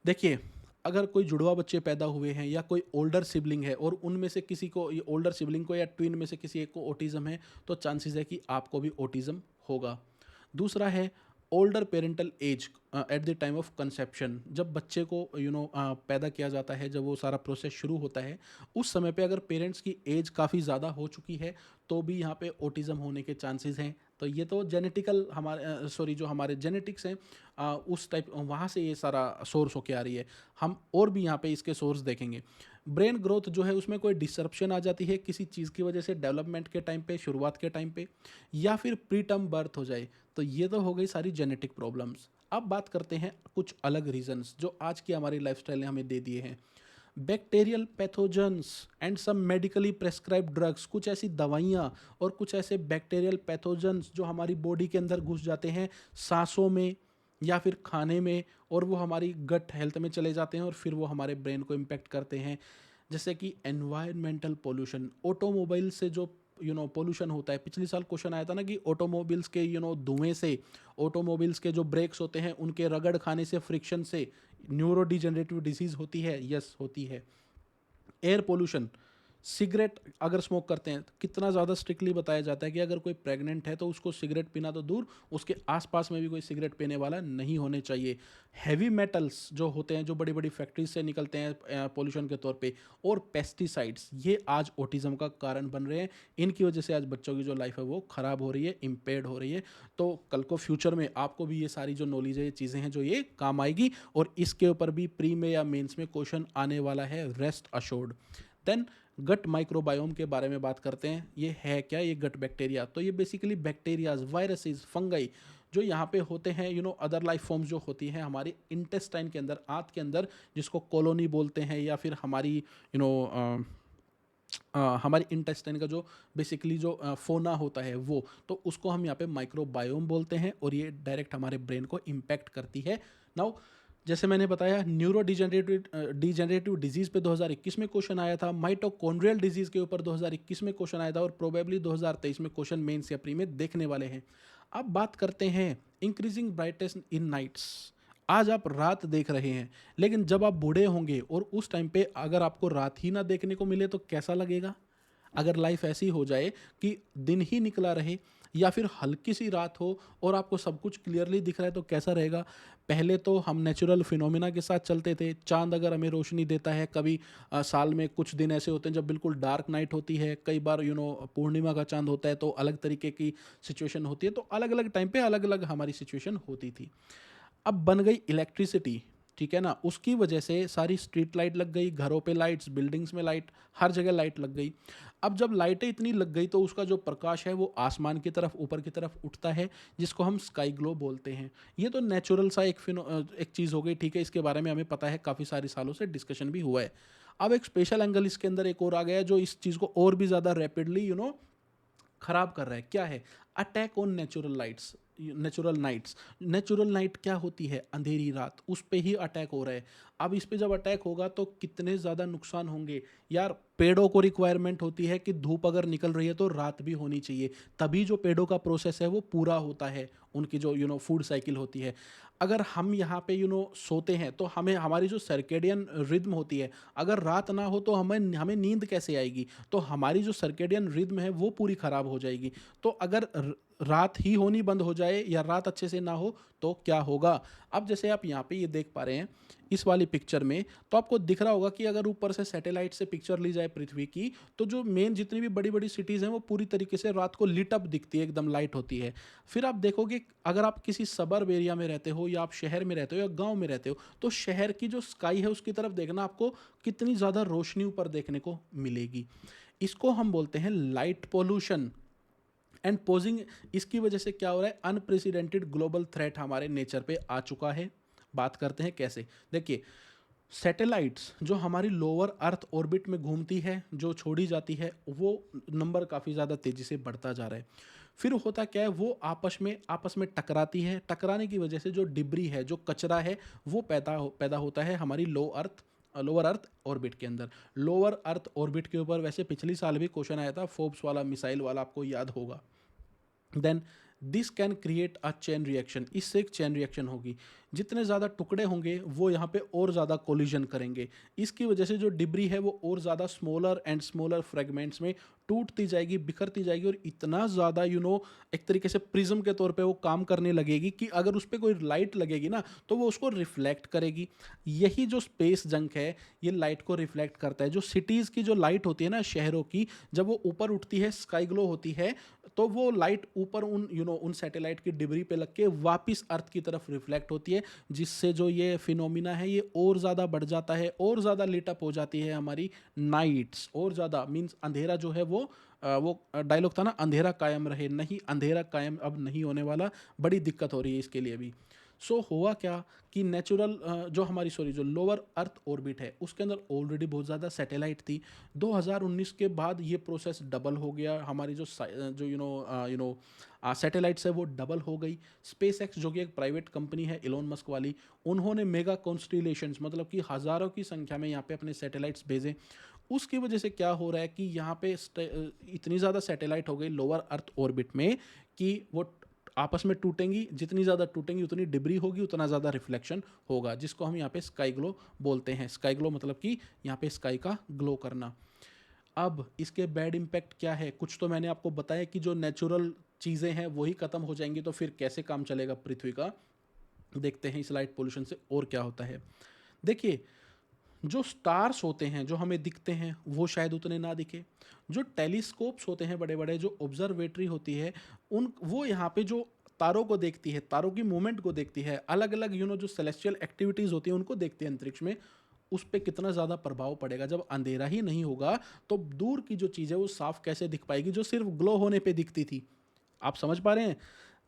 देखिए, अगर कोई जुड़वा बच्चे पैदा हुए हैं या कोई ओल्डर सिबलिंग है और उनमें से किसी को, ये ओल्डर सिबलिंग को या ट्विन में से किसी एक को ऑटिज्म है, तो चांसेस है कि आपको भी ऑटिज्म होगा। दूसरा है older parental age at the time of conception, जब बच्चे को पैदा किया जाता है, जब वो सारा प्रोसेस शुरू होता है, उस समय पे अगर पेरेंट्स की एज काफ़ी ज़्यादा हो चुकी है तो भी यहाँ पे ऑटिज्म होने के चांसेस हैं। तो ये तो जेनेटिकल हमारे सॉरी जो हमारे जेनेटिक्स हैं, उस टाइप वहाँ से ये सारा सोर्स होके आ रही है। हम और भी यहाँ पे इसके सोर्स देखेंगे। ब्रेन ग्रोथ जो है उसमें कोई डिसरप्शन आ जाती है किसी चीज़ की वजह से, डेवलपमेंट के टाइम पे, शुरुआत के टाइम पे, या फिर प्री टर्म बर्थ हो जाए, तो ये तो हो गई सारी जेनेटिक प्रॉब्लम्स। अब बात करते हैं कुछ अलग रीजंस जो आज की हमारी लाइफस्टाइल ने हमें दे दिए हैं। Bacterial pathogens and some medically prescribe drugs, कुछ ऐसी दवाइयाँ और कुछ ऐसे बैक्टीरियल पैथोजन्स जो हमारी बॉडी के अंदर घुस जाते हैं, सांसों में या फिर खाने में, और वो हमारी गट हेल्थ में चले जाते हैं और फिर वो हमारे ब्रेन को इम्पेक्ट करते हैं। जैसे कि एनवायरमेंटल पोल्यूशन, ऑटोमोबाइल से जो पोल्यूशन होता है। पिछले साल क्वेश्चन आया था ना कि ऑटोमोबाइल्स के धुएं से, ऑटोमोबाइल्स के जो ब्रेक्स होते हैं उनके रगड़ खाने से, फ्रिक्शन से न्यूरो डिजेनरेटिव डिजीज होती है। यस, होती है। एयर पोल्यूशन, सिगरेट अगर स्मोक करते हैं तो कितना ज़्यादा स्ट्रिक्टली बताया जाता है कि अगर कोई प्रेग्नेंट है तो उसको सिगरेट पीना तो दूर, उसके आसपास में भी कोई सिगरेट पीने वाला नहीं होने चाहिए। हैवी मेटल्स जो होते हैं, जो बड़ी बड़ी फैक्ट्रीज से निकलते हैं पोल्यूशन के तौर पे, और पेस्टिसाइड्स, ये आज ऑटिज्म का कारण बन रहे हैं। इनकी वजह से आज बच्चों की जो लाइफ है वो ख़राब हो रही है, इम्पेयर्ड हो रही है। तो कल को फ्यूचर में आपको भी ये सारी जो नॉलेज है, ये चीज़ें हैं जो ये काम आएगी, और इसके ऊपर भी प्री में या मेंस में क्वेश्चन आने वाला है, rest assured. Then gut microbiome के बारे में बात करते हैं। ये है क्या? ये गट बैक्टीरिया, तो ये बेसिकली बैक्टीरियाज, वायरसेस, फंगाई जो यहाँ पे होते हैं अदर लाइफ फॉर्म्स जो होती हैं हमारे इंटेस्टाइन के अंदर, आंत के अंदर, जिसको कॉलोनी बोलते हैं, या फिर हमारी हमारी इंटेस्टाइन का जो बेसिकली जो फोना होता है वो, तो उसको हम यहाँ पे माइक्रोबायोम बोलते हैं, और ये डायरेक्ट हमारे ब्रेन को इम्पैक्ट करती है। नाउ जैसे मैंने बताया, न्यूरो डिजेनरेटिव डिजीज पे 2021 में क्वेश्चन आया था, माइटोकॉन्ड्रियल डिजीज के ऊपर 2021 में क्वेश्चन आया था, और प्रोबेबली 2023 में क्वेश्चन मेंस या प्री में देखने वाले हैं। अब बात करते हैं इंक्रीजिंग ब्राइटनेस इन नाइट्स। आज आप रात देख रहे हैं, लेकिन जब आप बूढ़े होंगे और उस टाइम पे अगर आपको रात ही ना देखने को मिले तो कैसा लगेगा? अगर लाइफ ऐसी हो जाए कि दिन ही निकला रहे, या फिर हल्की सी रात हो और आपको सब कुछ क्लियरली दिख रहा है, तो कैसा रहेगा? पहले तो हम नेचुरल फिनोमिना के साथ चलते थे। चांद अगर हमें रोशनी देता है, कभी साल में कुछ दिन ऐसे होते हैं जब बिल्कुल डार्क नाइट होती है, कई बार पूर्णिमा का चांद होता है तो अलग तरीके की सिचुएशन होती है। तो अलग अलग टाइम पे अलग अलग हमारी सिचुएशन होती थी। अब बन गई इलेक्ट्रिसिटी, ठीक है ना, उसकी वजह से सारी स्ट्रीट लाइट लग गई, घरों पे लाइट्स, बिल्डिंग्स में लाइट, हर जगह लाइट लग गई। अब जब लाइटें इतनी लग गई तो उसका जो प्रकाश है वो आसमान की तरफ, ऊपर की तरफ उठता है, जिसको हम स्काई ग्लो बोलते हैं। ये तो नेचुरल सा एक चीज़ हो गई, ठीक है, इसके बारे में हमें पता है, काफ़ी सारे सालों से डिस्कशन भी हुआ है। अब एक स्पेशल एंगल इसके अंदर एक और आ गया है जो इस चीज़ को और भी ज़्यादा रैपिडली खराब कर रहा है। क्या है? Attack on natural lights, natural nights. Natural night क्या होती है? अंधेरी रात, उस पे ही अटैक हो रहा है। अब इस पे जब अटैक होगा तो कितने ज़्यादा नुकसान होंगे यार। पेड़ों को रिक्वायरमेंट होती है कि धूप अगर निकल रही है तो रात भी होनी चाहिए, तभी जो पेड़ों का प्रोसेस है वो पूरा होता है, उनकी जो फूड साइकिल होती है। अगर हम यहाँ पे सोते हैं तो हमें, हमारी जो सर्केडियन रिद्म होती है, अगर रात ना हो तो हमें हमें नींद कैसे आएगी? तो हमारी जो सर्केडियन रिद्म है वो पूरी ख़राब हो जाएगी। तो अगर रात ही होनी बंद हो जाए या रात अच्छे से ना हो तो क्या होगा? अब जैसे आप यहाँ पे ये देख पा रहे हैं इस वाली पिक्चर में, तो आपको दिख रहा होगा कि अगर ऊपर से सैटेलाइट से पिक्चर ली जाए पृथ्वी की, तो जो मेन जितनी भी बड़ी बड़ी सिटीज़ हैं वो पूरी तरीके से रात को लिट अप दिखती है, एकदम लाइट होती है। फिर आप देखोगे अगर आप किसी सबर्ब एरिया में रहते हो, या आप शहर में रहते हो, या गांव में रहते हो, तो शहर की जो स्काई है उसकी तरफ देखना, आपको कितनी ज़्यादा रोशनी ऊपर देखने को मिलेगी। इसको हम बोलते हैं लाइट पोल्यूशन एंड पोजिंग। इसकी वजह से क्या हो रहा है? अनप्रेसिडेंटेड ग्लोबल थ्रेट हमारे नेचर पे आ चुका है। बात करते हैं कैसे। देखिए, सैटेलाइट्स जो हमारी लोअर अर्थ ऑर्बिट में घूमती है, जो छोड़ी जाती है, वो नंबर काफ़ी ज़्यादा तेज़ी से बढ़ता जा रहा है। फिर होता क्या है? वो आपस में टकराती है। टकराने की वजह से जो डिब्री है, जो कचरा है, वो पैदा होता है हमारी लोअर अर्थ ऑर्बिट के अंदर। लोअर अर्थ ऑर्बिट के ऊपर वैसे पिछली साल भी क्वेश्चन आया था, फोर्ब्स वाला, मिसाइल वाला, आपको याद होगा। Then this can create a chain reaction. इससे एक चेन रिएक्शन होगी। जितने ज़्यादा टुकड़े होंगे वो यहाँ पे और ज़्यादा कोलिजन करेंगे। इसकी वजह से जो डिब्री है वो और ज़्यादा स्मॉलर एंड स्मॉलर फ्रेगमेंट्स में टूटती जाएगी, बिखरती जाएगी, और इतना ज़्यादा एक तरीके से प्रिज्म के तौर पे वो काम करने लगेगी कि अगर उस पर कोई लाइट लगेगी ना तो वो उसको रिफ्लेक्ट करेगी। यही जो स्पेस जंक है ये लाइट को रिफ्लेक्ट करता है। जो सिटीज़ की जो लाइट होती है ना, शहरों की, जब वो ऊपर उठती है, स्काई ग्लो होती है, तो वो लाइट ऊपर उन सैटेलाइट की डिब्री पे लग के वापस अर्थ की तरफ रिफ्लेक्ट होती है, जिससे जो ये फिनोमिना है ये और ज़्यादा बढ़ जाता है, और ज़्यादा लिट अप हो जाती है हमारी नाइट्स, और ज़्यादा मीन्स अंधेरा जो है वो डायलॉग था ना, अंधेरा कायम रहे, नहीं, अंधेरा कायम अब नहीं होने वाला। बड़ी दिक्कत हो रही है इसके लिए भी। सो हुआ क्या कि नेचुरल जो लोअर अर्थ ऑर्बिट है उसके अंदर ऑलरेडी बहुत ज़्यादा सैटेलाइट थी। 2019 के बाद ये प्रोसेस डबल हो गया। हमारी जो सैटेलाइट्स है वो डबल हो गई। स्पेस एक्स जो कि एक प्राइवेट कंपनी है इलोन मस्क वाली, उन्होंने मेगा कॉन्स्टिलेशंस, मतलब कि हज़ारों की संख्या में यहाँ पे अपने सैटेलाइट्स भेजे। उसकी वजह से क्या हो रहा है कि यहाँ पे इतनी ज़्यादा सैटेलाइट हो गई लोअर अर्थ ऑर्बिट में कि वो आपस में टूटेंगी। जितनी ज़्यादा टूटेंगी उतनी डिब्री होगी, उतना ज़्यादा रिफ्लेक्शन होगा, जिसको हम यहाँ पे स्काई ग्लो बोलते हैं। स्काई ग्लो मतलब कि यहाँ पे स्काई का ग्लो करना। अब इसके बैड इम्पैक्ट क्या है? कुछ तो मैंने आपको बताया कि जो नेचुरल चीज़ें हैं वही ख़त्म हो जाएंगी, तो फिर कैसे काम चलेगा पृथ्वी का। देखते हैं इस लाइट पोल्यूशन से और क्या होता है। देखिए, जो स्टार्स होते हैं जो हमें दिखते हैं वो शायद उतने ना दिखे। जो टेलीस्कोप्स होते हैं बड़े बड़े, जो ऑब्जर्वेटरी होती है, वो यहाँ पे जो तारों को देखती है, तारों की मूवमेंट को देखती है, अलग अलग जो सेलेस्टियल एक्टिविटीज़ होती हैं उनको देखती है अंतरिक्ष में, उस पर कितना ज़्यादा प्रभाव पड़ेगा। जब अंधेरा ही नहीं होगा तो दूर की जो चीज़ है वो साफ कैसे दिख पाएगी, जो सिर्फ ग्लो होने पे दिखती थी। आप समझ पा रहे हैं?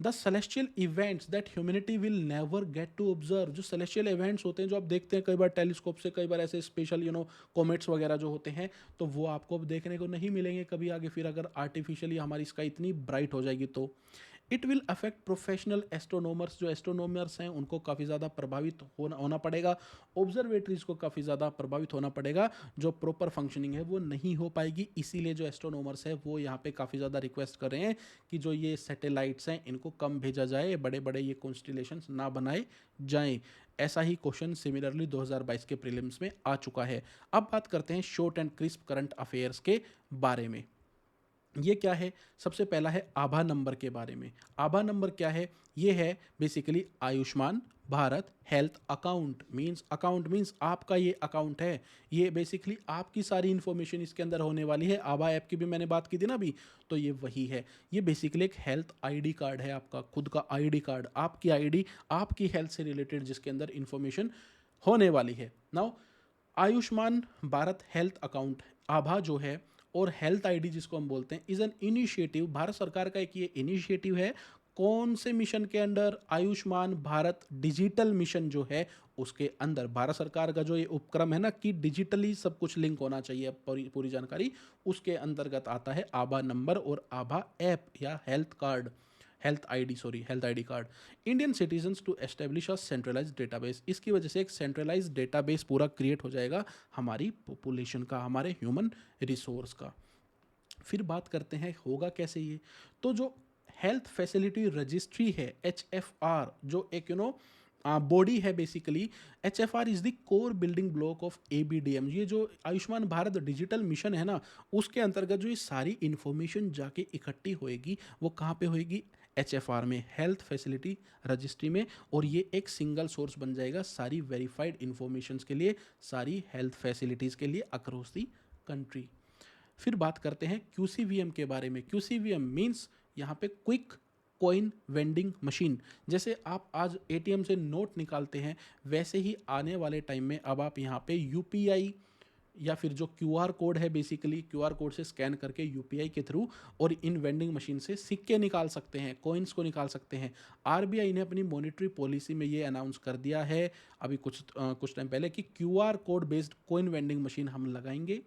The celestial events that humanity will never get to observe. जो सेलेस्टियल इवेंट्स होते हैं जो आप देखते हैं कई बार टेलीस्कोप से, कई बार ऐसे स्पेशल कॉमेट्स वगैरह जो होते हैं, तो वो आपको अब देखने को नहीं मिलेंगे कभी आगे, फिर अगर आर्टिफिशियली हमारी स्काई इतनी ब्राइट हो जाएगी तो। It will affect professional astronomers. जो एस्ट्रोनॉमर्स हैं उनको काफ़ी ज़्यादा प्रभावित होना पड़ेगा। ऑब्जर्वेटरीज को काफ़ी ज़्यादा प्रभावित होना पड़ेगा। जो प्रॉपर फंक्शनिंग है वो नहीं हो पाएगी। इसीलिए जो एस्ट्रोनॉमर्स है वो यहाँ पे काफ़ी ज़्यादा रिक्वेस्ट कर रहे हैं कि जो ये सैटेलाइट्स हैं इनको कम भेजा जाए, बड़े बड़े ये कॉन्स्टिलेशंस ना बनाए जाएं। ऐसा ही क्वेश्चन सिमिलरली 2022 के प्रीलिम्स में आ चुका है। अब बात करते हैं short and crisp current affairs के बारे में। ये क्या है? सबसे पहला है आभा नंबर के बारे में। आभा नंबर क्या है? ये है basically Ayushman Bharat health account. Means आपका ये अकाउंट है, ये बेसिकली आपकी सारी इंफॉर्मेशन इसके अंदर होने वाली है। आभा ऐप की भी मैंने बात की थी ना अभी, तो ये वही है। ये बेसिकली एक हेल्थ आईडी कार्ड है, आपका खुद का आईडी कार्ड, आपकी आईडी, आपकी हेल्थ से रिलेटेड जिसके अंदर इंफॉर्मेशन होने वाली है। Now Ayushman Bharat health account, आभा जो है, और हेल्थ आईडी जिसको हम बोलते हैं, इज एन इनिशिएटिव। भारत सरकार का एक ये इनिशिएटिव है। कौन से मिशन के under? Ayushman Bharat digital mission जो है उसके अंदर। भारत सरकार का जो ये उपक्रम है ना कि डिजिटली सब कुछ लिंक होना चाहिए, पूरी पूरी जानकारी, उसके अंतर्गत आता है आभा नंबर और आभा ऐप या health card, health ID card. Indian citizens to establish a centralize database. इसकी वजह से एक सेंट्रलाइज डेटाबेस पूरा क्रिएट हो जाएगा हमारी पॉपुलेशन का, हमारे ह्यूमन रिसोर्स का। फिर बात करते हैं होगा कैसे ये। तो जो हेल्थ फैसिलिटी रजिस्ट्री है, HFR, जो एक बॉडी है basically, HFR is the core building block of ABDM। ये जो आयुष्मान भारत डिजिटल मिशन है ना, उसके अंतर्गत जो ये सारी इंफॉर्मेशन जाके इकट्ठी होएगी, वो कहाँ पे होएगी? HFR में, हेल्थ फैसिलिटी रजिस्ट्री में। और ये एक सिंगल सोर्स बन जाएगा सारी वेरीफाइड इंफॉर्मेशन के लिए, सारी हेल्थ फैसिलिटीज़ के लिए अक्रॉस दी कंट्री। फिर बात करते हैं QCVM के बारे में। QCVM मीन्स यहाँ पे क्विक कॉइन वेंडिंग मशीन। जैसे आप आज ATM से नोट निकालते हैं, वैसे ही आने वाले टाइम में अब आप यहाँ पे UPI या फिर जो QR कोड है, बेसिकली QR कोड से स्कैन करके UPI के थ्रू और इन वेंडिंग मशीन से सिक्के निकाल सकते हैं, कॉइन्स को निकाल सकते हैं। RBI ने अपनी मॉनेटरी पॉलिसी में ये अनाउंस कर दिया है अभी कुछ टाइम पहले कि QR code based coin vending machine हम लगाएंगे,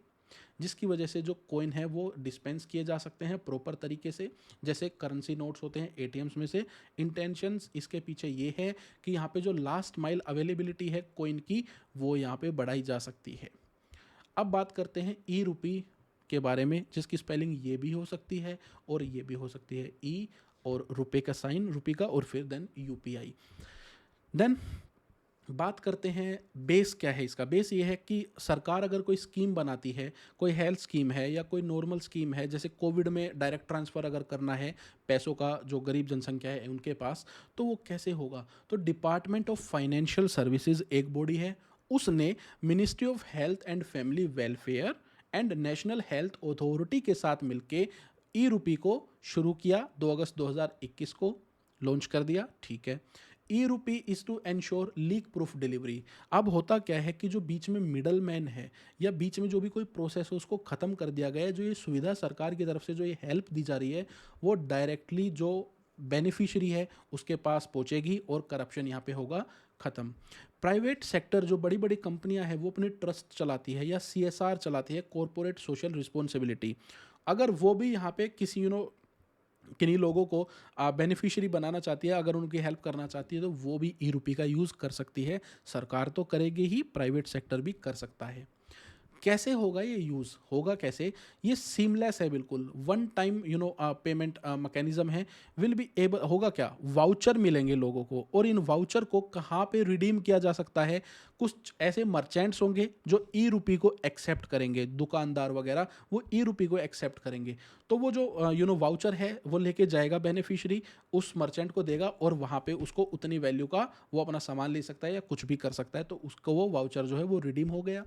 जिसकी वजह से जो कॉइन है वो डिस्पेंस किए जा सकते हैं प्रॉपर तरीके से, जैसे करेंसी नोट्स होते हैं ATMs में से। इंटेंशंस इसके पीछे ये है कि यहाँ पे जो लास्ट माइल अवेलेबिलिटी है कॉइन की, वो यहाँ पे बढ़ाई जा सकती है। अब बात करते हैं E-रूपी के बारे में, जिसकी स्पेलिंग ये भी हो सकती है और ये भी हो सकती है, ई और रुपए का साइन, रुपी का, और फिर देन UPI। देन बात करते हैं बेस क्या है इसका। बेस ये है कि सरकार अगर कोई स्कीम बनाती है, कोई हेल्थ स्कीम है या कोई नॉर्मल स्कीम है, जैसे कोविड में डायरेक्ट ट्रांसफ़र अगर करना है पैसों का जो गरीब जनसंख्या है उनके पास, तो वो कैसे होगा? तो डिपार्टमेंट ऑफ फाइनेंशियल सर्विसेज एक बॉडी है, उसने ministry of health and family welfare and national health authority के साथ मिलके E-रूपी को शुरू किया। 2 अगस्त 2021 को लॉन्च कर दिया, ठीक है। ERUPI is to ensure leak proof delivery. अब होता क्या है कि जो बीच में मिडल मैन है या बीच में जो भी कोई प्रोसेस है उसको ख़त्म कर दिया गया है। जो ये सुविधा सरकार की तरफ से जो ये हेल्प दी जा रही है वो डायरेक्टली जो बेनिफिशियरी है उसके पास पहुंचेगी और करप्शन यहाँ पे होगा ख़त्म। प्राइवेट सेक्टर जो बड़ी बड़ी कंपनियां हैं वो अपने ट्रस्ट चलाती है या CSR चलाती है, कॉरपोरेट सोशल रिस्पॉन्सिबिलिटी। अगर वो भी यहाँ पे किसी किन्हीं लोगों को बेनिफिशियरी बनाना चाहती है, अगर उनकी हेल्प करना चाहती है, तो वो भी E-रूपी का यूज़ कर सकती है। सरकार तो करेगी ही, प्राइवेट सेक्टर भी कर सकता है। कैसे होगा ये यूज़? होगा कैसे? ये सीमलेस है बिल्कुल, वन टाइम पेमेंट मैकेनिज्म है। विल बी एबल, होगा क्या? वाउचर मिलेंगे लोगों को, और इन वाउचर को कहाँ पे रिडीम किया जा सकता है? कुछ ऐसे मर्चेंट्स होंगे जो E-रूपी को एक्सेप्ट करेंगे, दुकानदार वगैरह वो E-रूपी को एक्सेप्ट करेंगे। तो वो जो वाउचर है वो लेके जाएगा बेनिफिशियरी, उस मर्चेंट को देगा और वहाँ पे उसको उतनी वैल्यू का वो अपना सामान ले सकता है या कुछ भी कर सकता है, तो उसको वो वाउचर जो है वो रिडीम हो गया।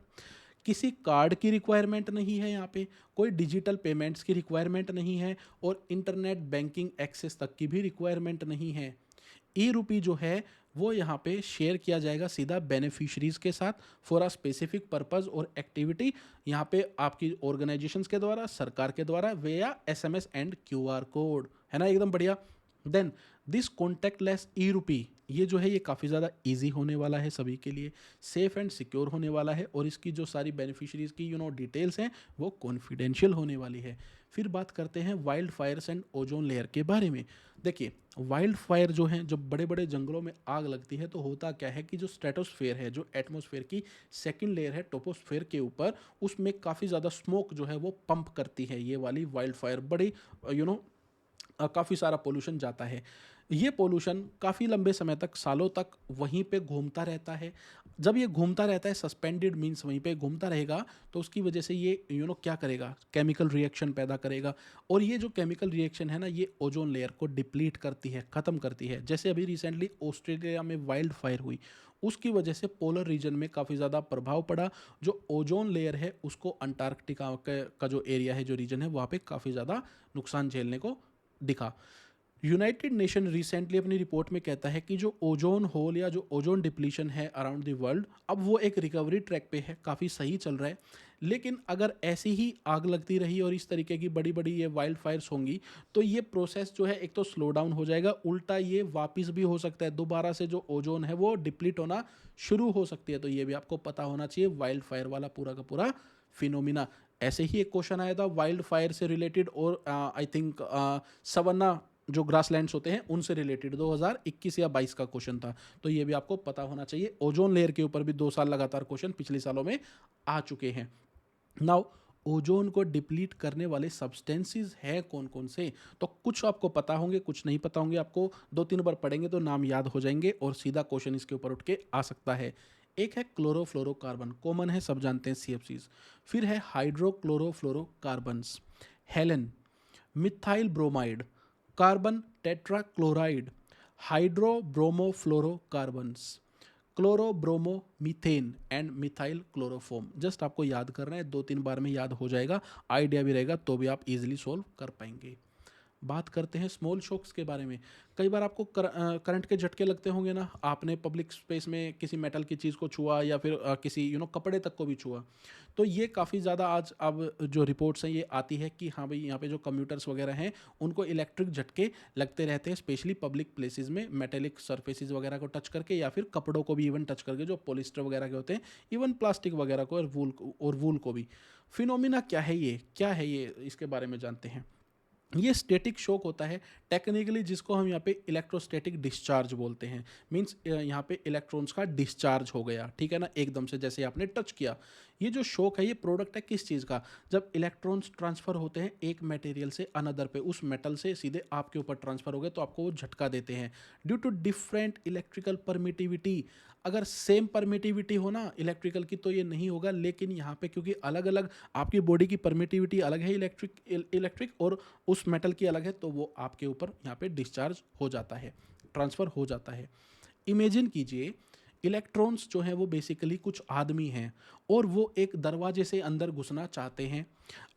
किसी कार्ड की रिक्वायरमेंट नहीं है यहाँ पे, कोई डिजिटल पेमेंट्स की रिक्वायरमेंट नहीं है, और इंटरनेट बैंकिंग एक्सेस तक की भी रिक्वायरमेंट नहीं है। E-रूपी जो है वो यहाँ पे शेयर किया जाएगा सीधा बेनिफिशरीज के साथ फॉर अ स्पेसिफिक पर्पस और एक्टिविटी, यहाँ पे आपकी ऑर्गेनाइजेशंस के द्वारा, सरकार के द्वारा, वे या SMS एंड QR कोड, है ना, एकदम बढ़िया। देन दिस कॉन्टैक्टलेस ई रूपी, ये जो है ये काफ़ी ज़्यादा इजी होने वाला है सभी के लिए, सेफ एंड सिक्योर होने वाला है, और इसकी जो सारी बेनिफिशरीज की डिटेल्स हैं वो कॉन्फिडेंशियल होने वाली है। फिर बात करते हैं wild Fyers and ozone layer के बारे में। देखिए, वाइल्ड फायर जो हैं, जब बड़े बड़े जंगलों में आग लगती है तो होता क्या है कि जो स्ट्रेटोस्फेयर है, जो एटमॉस्फेयर की सेकंड लेयर है टोपोस्फेयर के ऊपर, उसमें काफ़ी ज़्यादा स्मोक जो है वो पंप करती है ये वाली वाइल्ड फायर, बड़ी काफ़ी सारा पोल्यूशन जाता है। ये पोल्यूशन काफ़ी लंबे समय तक, सालों तक वहीं पे घूमता रहता है। जब ये घूमता रहता है, सस्पेंडेड मीन्स वहीं पे घूमता रहेगा, तो उसकी वजह से ये क्या करेगा, केमिकल रिएक्शन पैदा करेगा। और ये जो केमिकल रिएक्शन है ना, ये ओजोन लेयर को डिप्लीट करती है, ख़त्म करती है। जैसे अभी रिसेंटली ऑस्ट्रेलिया में वाइल्ड फायर हुई, उसकी वजह से पोलर रीजन में काफ़ी ज़्यादा प्रभाव पड़ा। जो ओजोन लेयर है उसको अंटार्कटिका का जो एरिया है, जो रीजन है, वहाँ पे काफ़ी ज़्यादा नुकसान झेलने को दिखा। यूनाइटेड नेशन रिसेंटली अपनी रिपोर्ट में कहता है कि जो ओजोन होल या जो ओजोन डिप्लीशन है अराउंड द वर्ल्ड, अब वो एक रिकवरी ट्रैक पे है, काफ़ी सही चल रहा है। लेकिन अगर ऐसी ही आग लगती रही और इस तरीके की बड़ी बड़ी ये वाइल्ड फायर्स होंगी, तो ये प्रोसेस जो है एक तो स्लो डाउन हो जाएगा, उल्टा ये वापस भी हो सकता है, दोबारा से जो ओजोन है वो डिप्लीट होना शुरू हो सकती है। तो ये भी आपको पता होना चाहिए वाइल्ड फायर वाला पूरा का पूरा फिनोमिना। ऐसे ही एक क्वेश्चन आया था वाइल्ड फायर से रिलेटेड, और आई थिंक सवन्ना जो ग्रासलैंड्स होते हैं उनसे रिलेटेड, 2021 या 22 का क्वेश्चन था। तो ये भी आपको पता होना चाहिए। ओजोन लेयर के ऊपर भी 2 साल लगातार क्वेश्चन पिछले सालों में आ चुके हैं। नाउ, ओजोन को डिप्लीट करने वाले सब्सटेंसेस है कौन कौन से, तो कुछ आपको पता होंगे, कुछ नहीं पता होंगे। आपको 2-3 बार पढ़ेंगे तो नाम याद हो जाएंगे और सीधा क्वेश्चन इसके ऊपर उठ के आ सकता है। एक है क्लोरोफ्लोरोकार्बन, कॉमन है, सब जानते हैं, सीएफसीज। फिर है hydrochlorofluorocarbons, halon, methyl bromide, carbon tetrachloride, hydrobromofluorocarbons, chloro bromo methane and methyl chloroform. Just आपको याद करना है, 2-3 बार में याद हो जाएगा, आइडिया भी रहेगा तो भी आप इजीली सोल्व कर पाएंगे। बात करते हैं स्मॉल शॉक्स के बारे में। कई बार आपको करंट के झटके लगते होंगे ना, आपने पब्लिक स्पेस में किसी मेटल की चीज़ को छुआ या फिर किसी कपड़े तक को भी छुआ, तो ये काफ़ी ज़्यादा आज अब जो रिपोर्ट्स हैं ये आती है कि हाँ भाई, यहाँ पे जो कंप्यूटर्स वगैरह हैं उनको इलेक्ट्रिक झटके लगते रहते हैं, स्पेशली पब्लिक प्लेसेस में मेटेलिक सर्फेसिस वगैरह को टच करके, या फिर कपड़ों को भी इवन टच करके, जो पॉलिस्टर वगैरह के होते हैं, इवन प्लास्टिक वगैरह को, और वूल को भी। फिनोमिना क्या है ये, क्या है ये, इसके बारे में जानते हैं। ये स्टैटिक शॉक होता है टेक्निकली, जिसको हम यहाँ पे इलेक्ट्रोस्टैटिक डिस्चार्ज बोलते हैं। मींस यहाँ पे इलेक्ट्रॉन्स का डिस्चार्ज हो गया, ठीक है ना, एकदम से जैसे आपने टच किया। ये जो शॉक है ये प्रोडक्ट है किस चीज़ का, जब इलेक्ट्रॉन्स ट्रांसफर होते हैं एक मटेरियल से अनदर पे, उस मेटल से सीधे आपके ऊपर ट्रांसफर हो गए तो आपको वो झटका देते हैं। Due to different electrical permittivity, अगर सेम परमिटिविटी हो ना इलेक्ट्रिकल की तो ये नहीं होगा, लेकिन यहाँ पे क्योंकि अलग अलग आपकी बॉडी की परमिटिविटी अलग है, इलेक्ट्रिक और उस मेटल की अलग है, तो वो आपके ऊपर यहाँ पे डिस्चार्ज हो जाता है, ट्रांसफ़र हो जाता है। इमेजिन कीजिए, इलेक्ट्रॉन्स जो हैं वो बेसिकली कुछ आदमी हैं, और वो एक दरवाजे से अंदर घुसना चाहते हैं।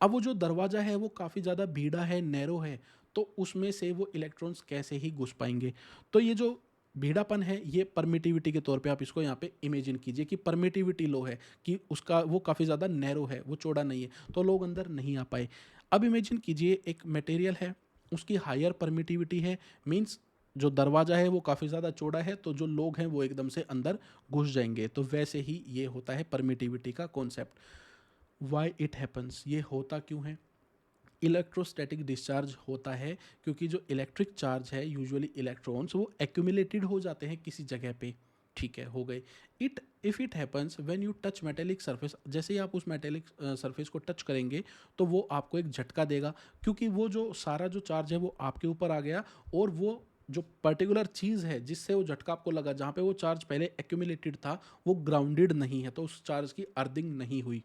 अब वो जो दरवाज़ा है वो काफ़ी ज़्यादा भीड़ा है, नैरो है, तो उसमें से वो इलेक्ट्रॉन्स कैसे ही घुस पाएंगे। तो ये जो भीड़ापन है, ये परमिटिविटी के तौर पे आप इसको यहाँ पे इमेजिन कीजिए कि परमिटिविटी लो है, कि उसका वो काफ़ी ज़्यादा नैरो है, वो चौड़ा नहीं है, तो लोग अंदर नहीं आ पाए। अब इमेजिन कीजिए एक मटेरियल है, उसकी हायर परमिटिविटी है, मीन्स जो दरवाज़ा है वो काफ़ी ज़्यादा चौड़ा है, तो जो लोग हैं वो एकदम से अंदर घुस जाएंगे। तो वैसे ही ये होता है परमिटिविटी का कॉन्सेप्ट। वाई इट हैपन्स, ये होता क्यों है। इलेक्ट्रोस्टैटिक डिस्चार्ज होता है क्योंकि जो इलेक्ट्रिक चार्ज है, यूजुअली इलेक्ट्रॉन्स, वो एक्यूमुलेटेड हो जाते हैं किसी जगह पे, ठीक है, हो गए। It if it happens when you touch metallic surface, जैसे ही आप उस मेटेलिक सरफेस को टच करेंगे तो वो आपको एक झटका देगा, क्योंकि वो जो सारा जो चार्ज है वो आपके ऊपर आ गया, और वो जो पर्टिकुलर चीज़ है जिससे वो झटका आपको लगा, जहाँ पे वो चार्ज पहले एक्यूमुलेटेड था, वो ग्राउंडेड नहीं है, तो उस चार्ज की अर्थिंग नहीं हुई।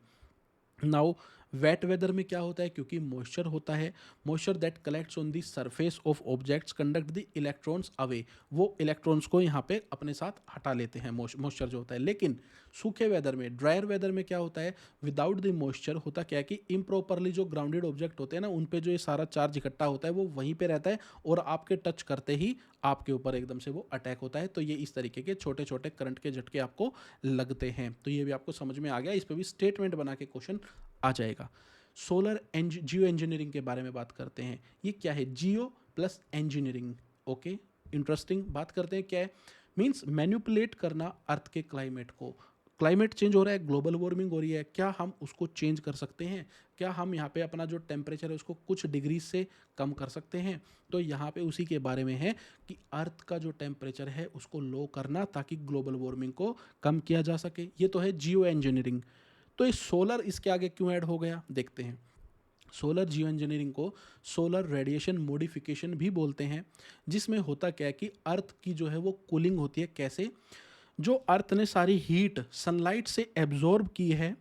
नाउ, वेट वेदर में क्या होता है, क्योंकि मॉइस्चर होता है, moisture that collects on the surface of objects conduct the electrons away, वो इलेक्ट्रॉन्स को यहाँ पे अपने साथ हटा लेते हैं, मॉइस्चर जो होता है। लेकिन सूखे वेदर में, ड्रायर वेदर में क्या होता है, विदाउट द मॉइस्चर होता क्या है कि इम्प्रॉपरली जो ग्राउंडेड ऑब्जेक्ट होते हैं ना, उन पे जो ये सारा चार्ज इकट्ठा होता है वो वहीं पे रहता है, और आपके टच करते ही आपके ऊपर एकदम से वो अटैक होता है। तो ये इस तरीके के छोटे छोटे करंट के झटके आपको लगते हैं। तो ये भी आपको समझ में आ गया, इस पर भी स्टेटमेंट बना के क्वेश्चन आ जाएगा। सोलर जियो इंजीनियरिंग के बारे में बात करते हैं। ये क्या है, जियो प्लस इंजीनियरिंग। ओके, इंटरेस्टिंग, बात करते हैं क्या है। मीन्स मैनिपुलेट करना अर्थ के क्लाइमेट को। क्लाइमेट चेंज हो रहा है, ग्लोबल वार्मिंग हो रही है, क्या हम उसको चेंज कर सकते हैं? क्या हम यहाँ पे अपना जो टेम्परेचर है उसको कुछ डिग्री से कम कर सकते हैं? तो यहाँ पे उसी के बारे में है कि अर्थ का जो टेम्परेचर है उसको लो करना ताकि ग्लोबल वार्मिंग को कम किया जा सके। ये तो है जियो इंजीनियरिंग। तो ये सोलर इसके आगे क्यों ऐड हो गया, देखते हैं। सोलर जियो इंजीनियरिंग को सोलर रेडिएशन मॉडिफिकेशन भी बोलते हैं, जिसमें होता क्या है कि अर्थ की जो है वो कूलिंग होती है। कैसे? जो अर्थ ने सारी हीट सनलाइट से एब्जॉर्ब की है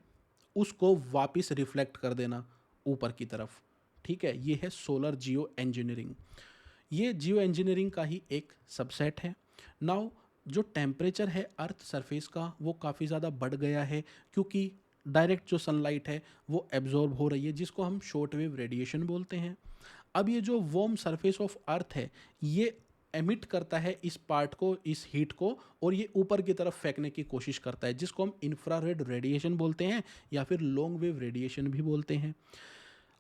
उसको वापस रिफ्लेक्ट कर देना ऊपर की तरफ। ठीक है, ये है सोलर जियो इंजीनियरिंग। ये जियो इंजीनियरिंग का ही एक सबसेट है। नाउ जो टेम्परेचर है अर्थ सरफेस का वो काफ़ी ज़्यादा बढ़ गया है, क्योंकि डायरेक्ट जो सनलाइट है वो एब्जॉर्ब हो रही है, जिसको हम शॉर्ट वेव रेडिएशन बोलते हैं। अब ये जो वार्म सरफेस ऑफ अर्थ है ये एमिट करता है इस पार्ट को, इस हीट को, और ये ऊपर की तरफ फेंकने की कोशिश करता है, जिसको हम इंफ्रारेड रेडिएशन बोलते हैं या फिर लॉन्ग वेव रेडिएशन भी बोलते हैं।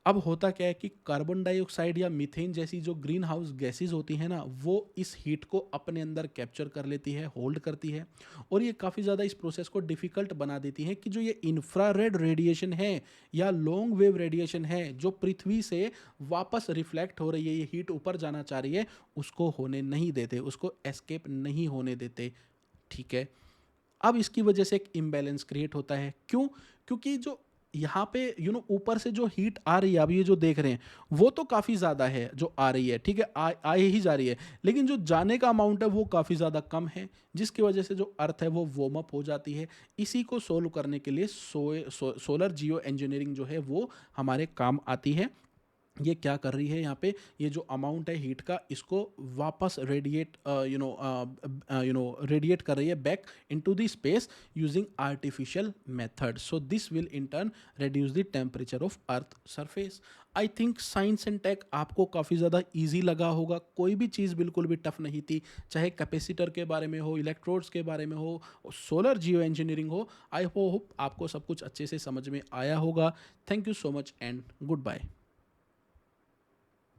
अब होता क्या है कि कार्बन डाइऑक्साइड या मीथेन जैसी जो ग्रीन हाउस गैसेज होती हैं ना, वो इस हीट को अपने अंदर कैप्चर कर लेती है, होल्ड करती है, और ये काफ़ी ज़्यादा इस प्रोसेस को डिफ़िकल्ट बना देती है कि जो ये इंफ्रारेड रेडिएशन है या लॉन्ग वेव रेडिएशन है जो पृथ्वी से वापस रिफ्लेक्ट हो रही है, ये हीट ऊपर जाना चाह रही है, उसको होने नहीं देते, उसको एस्केप नहीं होने देते। ठीक है, अब इसकी वजह से एक इम्बैलेंस क्रिएट होता है। क्यों? क्योंकि जो यहाँ पे ऊपर से जो हीट आ रही है, अब ये जो देख रहे हैं वो तो काफ़ी ज़्यादा है जो आ रही है, ठीक है, आए ही जा रही है, लेकिन जो जाने का अमाउंट है वो काफ़ी ज़्यादा कम है, जिसकी वजह से जो अर्थ है वो वार्म अप हो जाती है। इसी को सोल्व करने के लिए सोलर जियो इंजीनियरिंग जो है वो हमारे काम आती है। ये क्या कर रही है यहाँ पे, ये जो अमाउंट है हीट का इसको वापस रेडिएट रेडिएट कर रही है back into the space using artificial method. So this will in turn reduce the temperature of earth surface. I think science and tech आपको काफ़ी ज़्यादा ईजी लगा होगा, कोई भी चीज़ बिल्कुल भी टफ नहीं थी, चाहे कैपेसिटर के बारे में हो, इलेक्ट्रोड्स के बारे में हो, सोलर जियो इंजीनियरिंग हो। आई होप आपको सब कुछ अच्छे से समझ में आया होगा। Thank you so much and good bye.